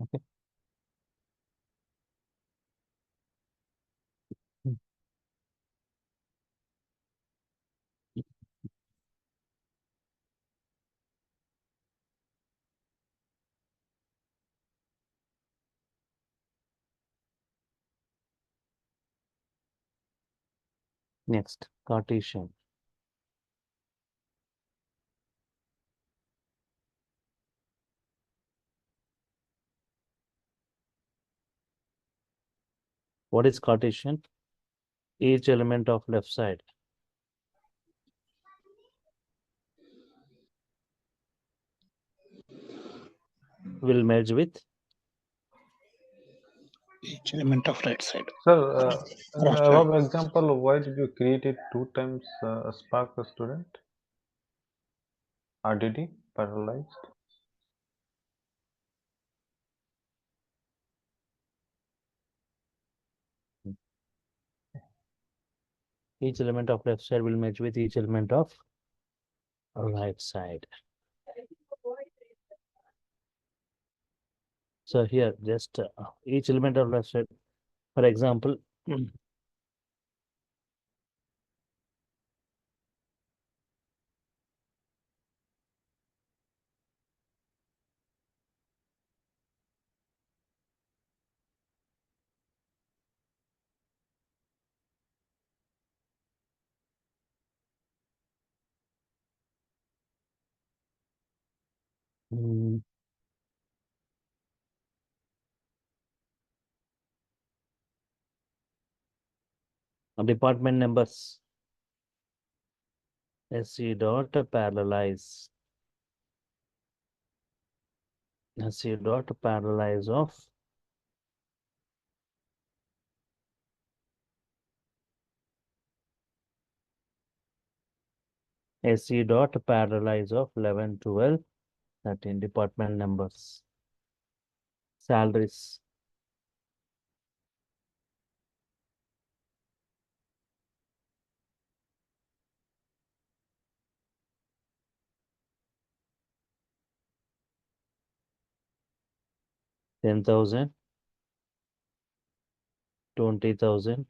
Okay. Next, Cartesian. What is Cartesian? Each element of left side will merge with Each element of right side. Sir, in the Left above example, why did you create it 2 times Spark student? RDD, parallelized? each element of left side will merge with each element of right side. So here just each element of left side For example, mm, department numbers, SC dot parallelize, SC dot parallelize of SC dot parallelize of 11, 12, 13 department numbers, salaries, $10,000, 20,000,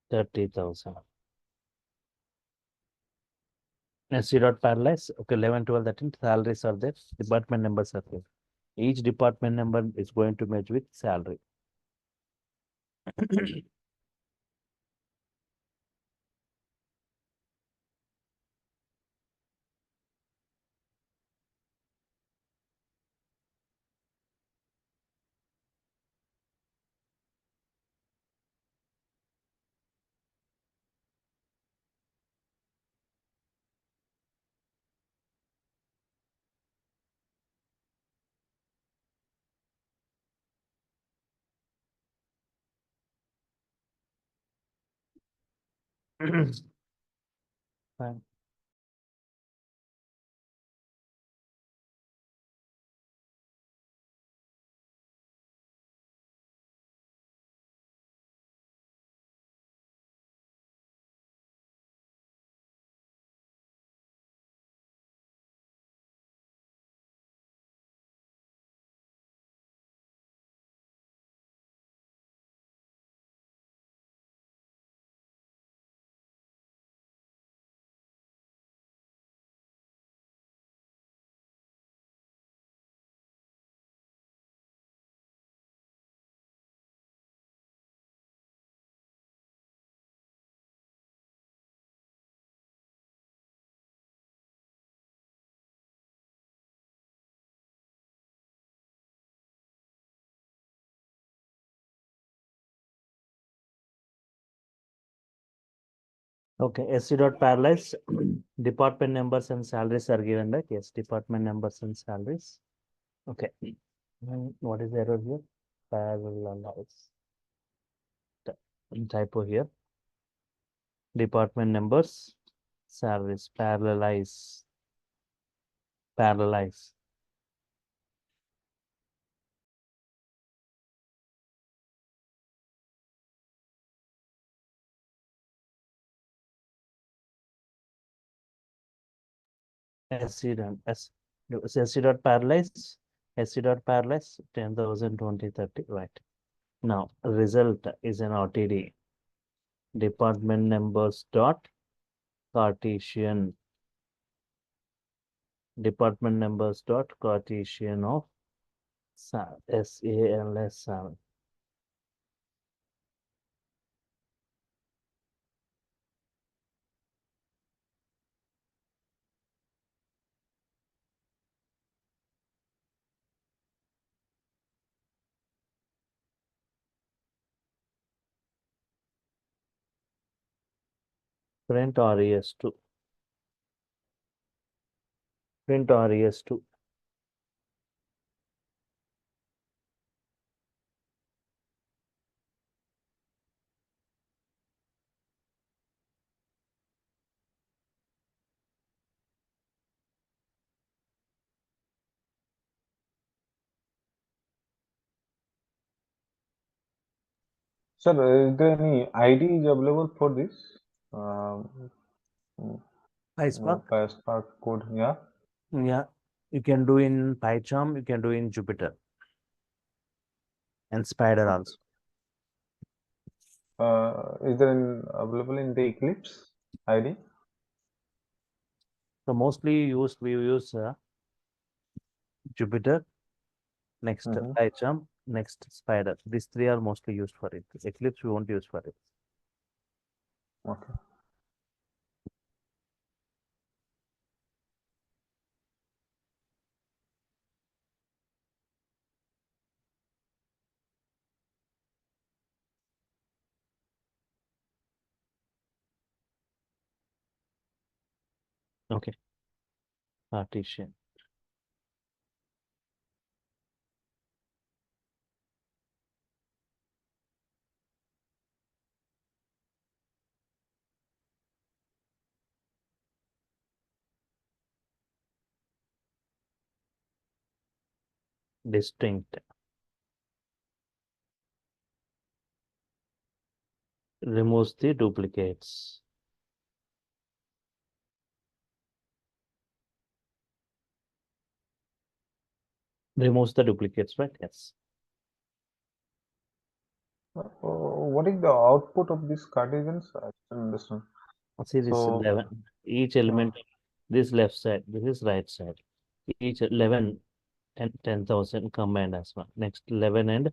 30,000. SC dot parallelize, okay, 11, 12, 13 salaries are there, department numbers are there. Each department number is going to match with salary. Fine. Okay, SC dot parallelize, department numbers and salaries are given, right? Yes, department numbers and salaries. Okay. What is the error here? Parallelize. Typo here. Department numbers, salaries, parallelize, parallelize. SC dot SC dot parallelize, SC dot parallelize, 10,000, 20, 30, right? Now, result is an RTD. Department numbers dot Cartesian. Department numbers dot Cartesian of SALS. Print RES2. Print RES2. Sir, is there any IDs available for this? Um, Pyspark. Pyspark code, yeah. Yeah, you can do in PyCharm, you can do in Jupyter. and spider Okay. also. Is there available in the Eclipse ID? So mostly we use Jupyter, next Mhm. PyCharm, next spider. These three are mostly used for it. Eclipse we won't use for it. Okay. Okay. Partition. Distinct. Removes the duplicates. Removes the duplicates, right? Yes. What is the output of these cartesians? I don't understand. See this So 11. Each element, this left side, this is right side. Each 11 and 10,000 combined as one. Next 11 and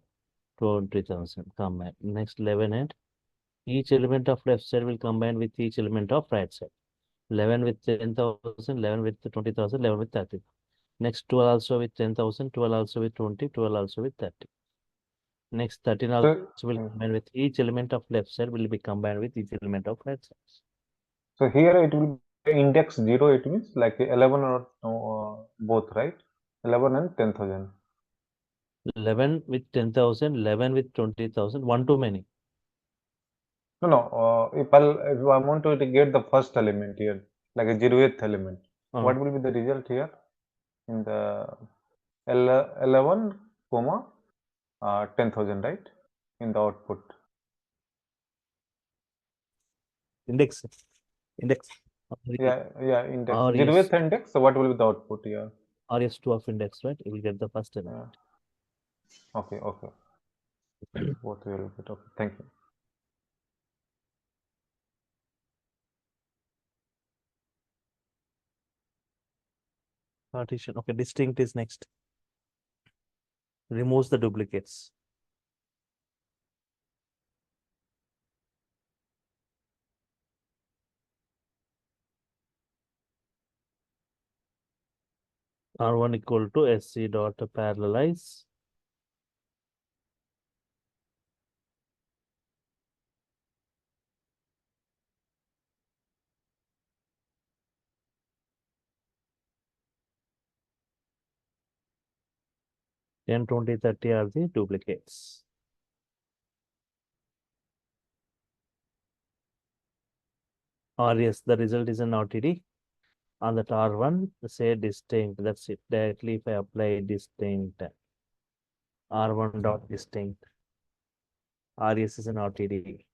20,000 combined. Next 11 and each element of left side will combine with each element of right side. 11 with 10,000, 11 with 20,000, 11 with 30. Next 12 also with 10,000, 12 also with 20, 12 also with 30. Next 13 also will combine with each element of left side will be combined with each element of right side. so here it will be index 0, it means like 11 or both, right? 11 and 10,000. 11 with 10,000, 11 with 20,000, one too many. No, no. If I want to get the first element here, like a 0th element, what will be the result here in the 11, comma 10,000, right? In the output. Index. Yeah, index. Or 0th yes, index. So what will be the output here? or yes, 2 of index, right? You will get the first element. Okay, okay. Both will get okay. Thank you. Partition. Okay, distinct is next. Removes the duplicates. R1 equal to SC dot parallelize. Then 20, 30 are the duplicates. Or yes, the result is an RTD. On that R1, say distinct. That's it. Directly if I apply distinct, R1 dot distinct. RS is an RTD.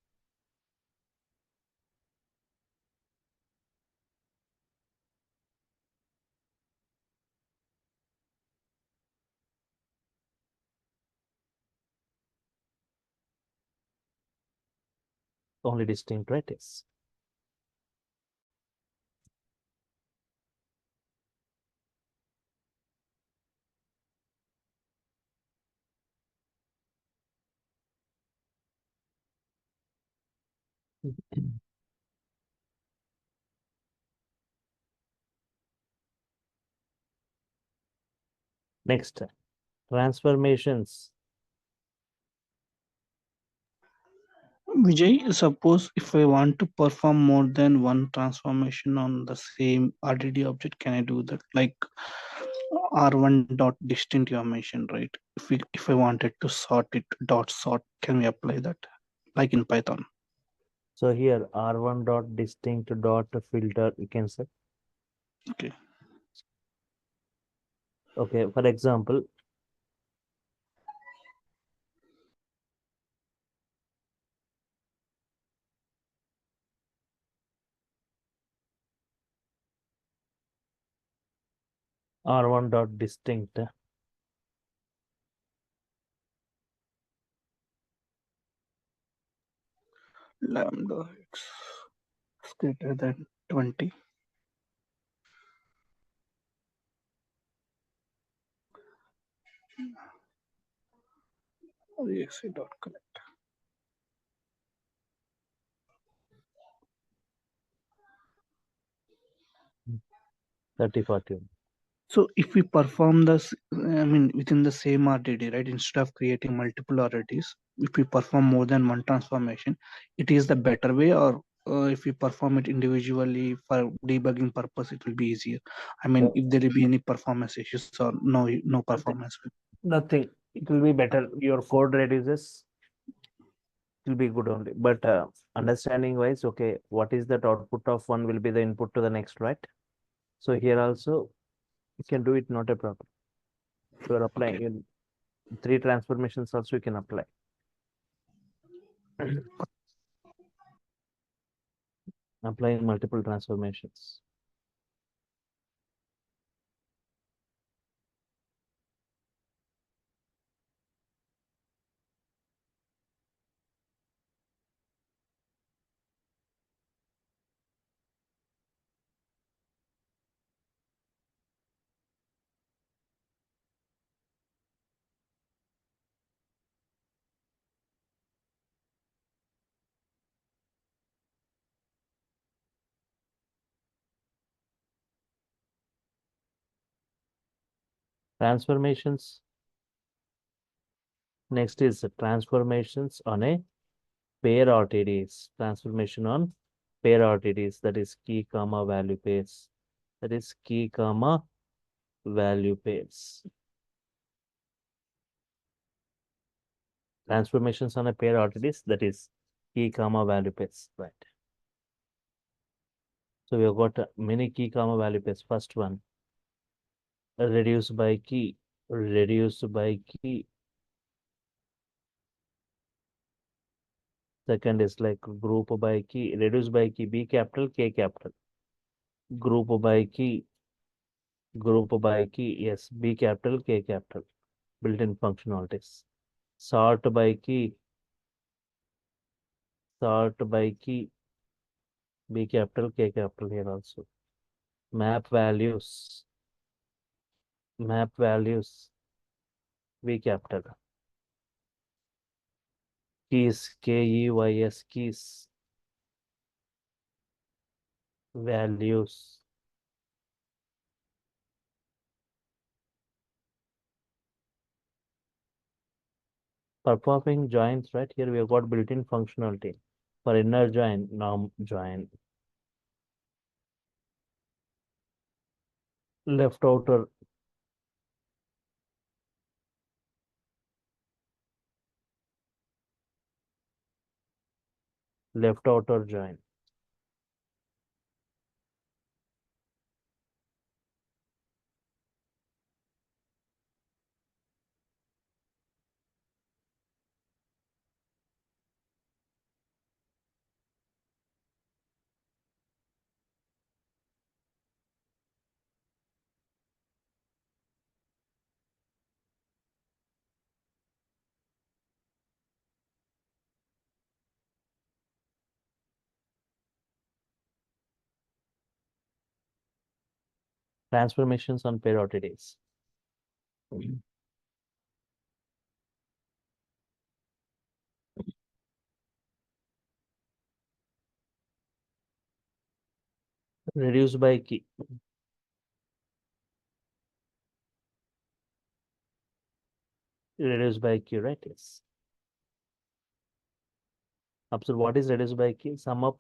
Only distinct, right? Yes. Next, transformations. Vijay, suppose if I want to perform more than one transformation on the same RDD object, can I do that? Like R1 dot distinct you have mentioned, right? If I wanted to sort it dot sort, can we apply that? Like in Python. So here R1 dot distinct dot filter, you can say. Okay. Okay, for example, R1 dot distinct lambda x is greater than 20. Reaction dot connect. Mm. 30, 40. So if we perform this, I mean, within the same RDD, right, instead of creating multiple RDDs, if we perform more than one transformation, it is the better way, or if we perform it individually for debugging purpose, it will be easier. I mean, if there will be any performance issues or no performance. Nothing. It will be better. Your code reduces. It will be good only. But understanding wise, okay, what is that output of one will be the input to the next, right? So here also you can do it, not a problem. You are applying in 3 transformations also you can apply. Applying multiple transformations. Transformations. Next is transformations on a pair RTDs. Transformation on pair RTDs, that is key comma value pairs. That is key comma value pairs. Transformations on a pair RTDs, that is key comma value pairs, right? So we have got many key comma value pairs. First one, reduce by key, reduce by key. Second is like group by key, reduce by key, B capital, K capital. Group by key, yes, B capital, K capital. Built-in functionalities. Sort by key, B capital, K capital here also. Map values, V capital. Keys, KEYS, keys. Values. Performing joins, right? Here we have got built-in functionality. For inner join, norm join. Left outer. Left outer join. Transformations on pair days. Reduce by key. Reduce by key, right? Yes. Observe what is reduced by key? Sum up.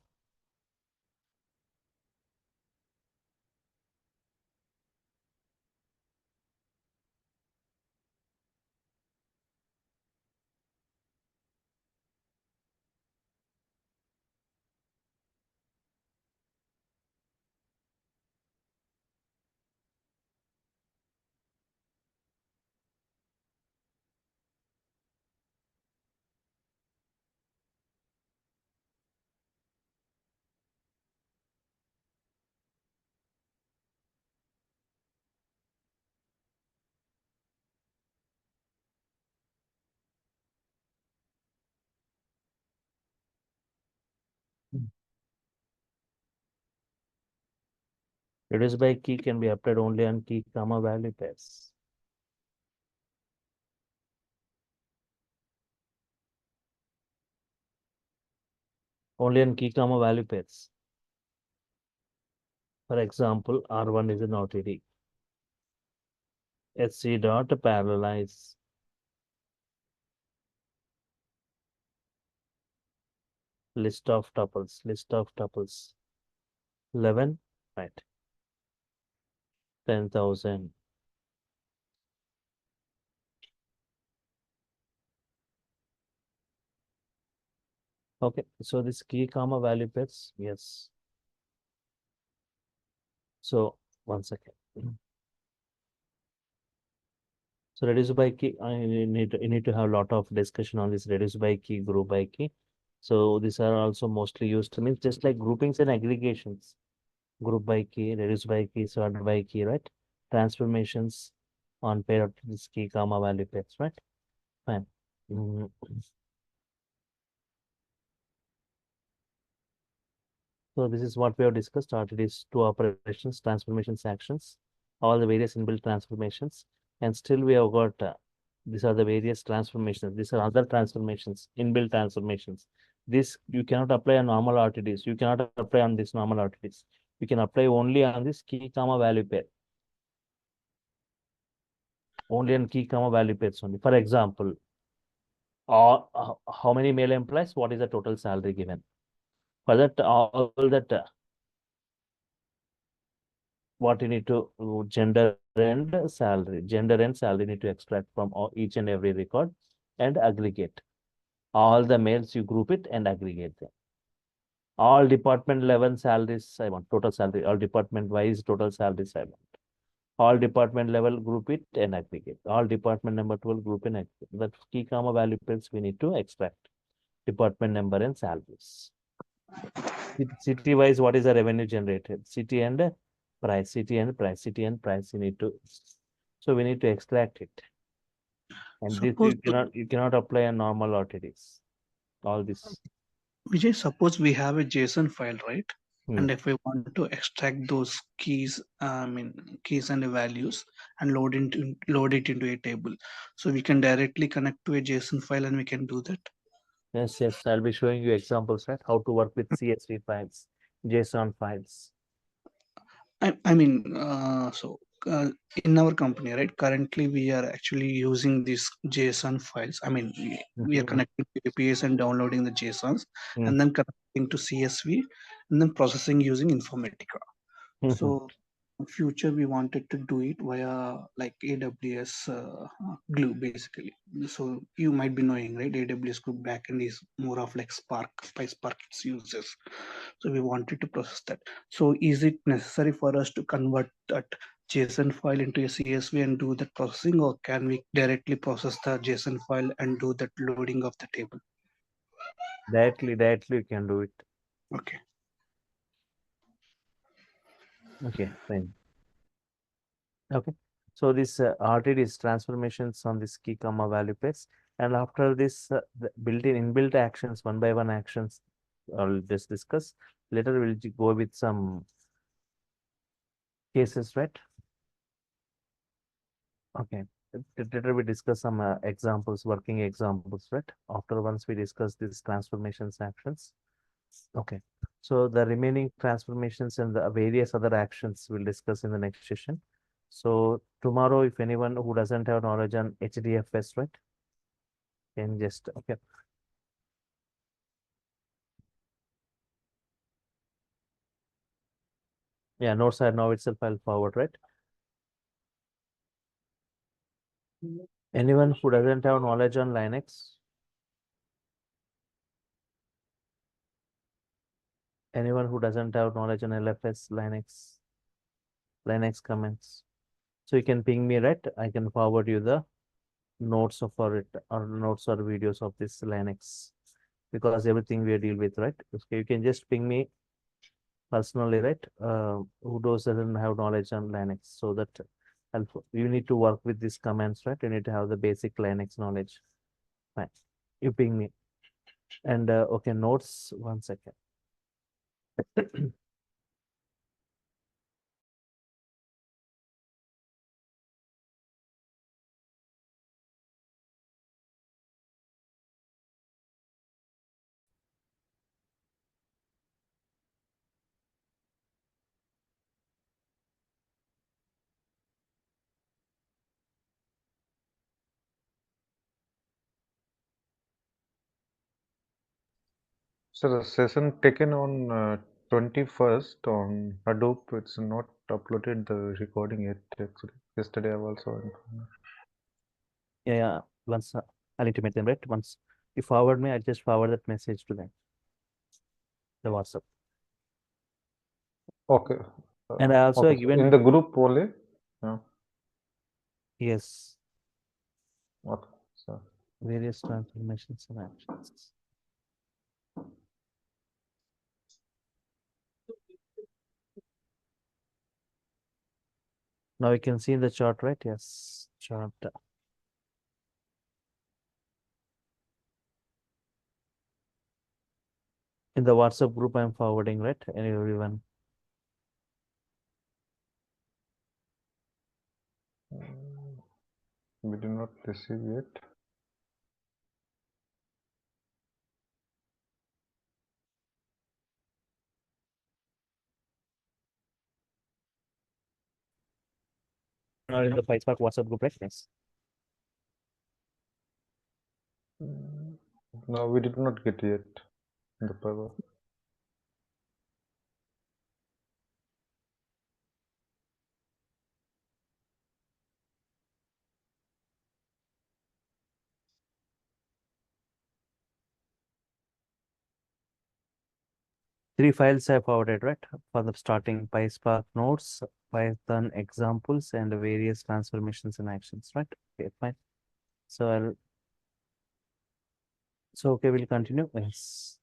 Reduce by key can be applied only on key comma value pairs. Only on key comma value pairs. For example, R1 is an OTD. HC dot parallelize list of tuples 11, right? 10,000. Okay, so this key comma value pairs, yes. So 1 second. So reduce by key, you need to have a lot of discussion on this reduce by key, group by key. So these are also mostly used, means just like groupings and aggregations. Group by key, reduce by key, sort by key, right? Transformations on pair of this key comma value pairs, right? Fine. So this is what we have discussed. Started is two operations, transformations, actions, all the various inbuilt transformations, and still we have got these are the various transformations. These are other transformations, inbuilt transformations. This you cannot apply on normal RTDs. You cannot apply on this normal RTDs. You can apply only on this key comma value pair. Only on key comma value pairs only. For example, how many male employees? What is the total salary given? For that, all that. What you need to gender and salary need to extract from each and every record and aggregate. All the males you group it and aggregate them. All department level salaries I want, total salary, all department wise total salaries I want. All department level group it and aggregate. All department number 12 group and aggregate. That key comma value pairs we need to extract. Department number and salaries. City wise, what is the revenue generated? City and price, city and price you need to, so we need to extract it. And Suppose this you cannot apply on normal RTDs. All this. Vijay, suppose we have a JSON file, right? Hmm. And if we want to extract those keys, keys and the values and load it into a table, so we can directly connect to a JSON file and we can do that. Yes, I'll be showing you examples, right? How to work with CSV files, JSON files. In our company, right? Currently, we are actually using these JSON files. We are connecting to APIs and downloading the JSONs, and then connecting to CSV, and then processing using Informatica. So in future we wanted to do it via like AWS Glue basically. So you might be knowing, right? AWS Glue backend is more of like Spark, Pyspark it uses. So we wanted to process that. So is it necessary for us to convert that JSON file into a CSV and do that processing, or can we directly process the JSON file and do that loading of the table? Directly you can do it. Okay. Okay, fine. Okay, so this RTD is transformations on this key comma value pairs, and after this the built-in inbuilt actions, one by one actions I'll just discuss. Later we'll go with some cases, right? Okay, later we discuss some examples, working examples, right? After once we discuss these transformations actions. Okay, so the remaining transformations and the various other actions we'll discuss in the next session. So tomorrow, if anyone who doesn't have knowledge on HDFS, right, can just, okay. Yeah, notes are now itself I'll forward, right? Anyone who doesn't have knowledge on Linux? Anyone who doesn't have knowledge on LFS, Linux comments? So you can ping me, right? I can forward you the notes for it, or notes or videos of this Linux, because everything we deal with, right? Okay, you can just ping me personally, right? Who doesn't have knowledge on Linux, so that you need to work with these commands, right? You need to have the basic Linux knowledge. Fine, you ping me. And okay, notes, 1 second. So the session taken on 21st on Hadoop, it's not uploaded the recording yet actually. Yesterday I also. Yeah. Once I'll intimate them, right? Once you forward me, I just forward that message to them. The WhatsApp. Okay. And I also okay, so given in the group only. Yeah. yes, Okay. So various transformations and actions. Now you can see in the chart, right? Yes, chart. In the WhatsApp group, I'm forwarding, right? And everyone. we did not receive yet. Or in the Pyspark WhatsApp group, right? Yes. No, we did not get yet in the power. Three files I forwarded, right? For the starting Pyspark notes, Python examples, and various transformations and actions, right? Okay, fine. So okay, we'll continue. Yes.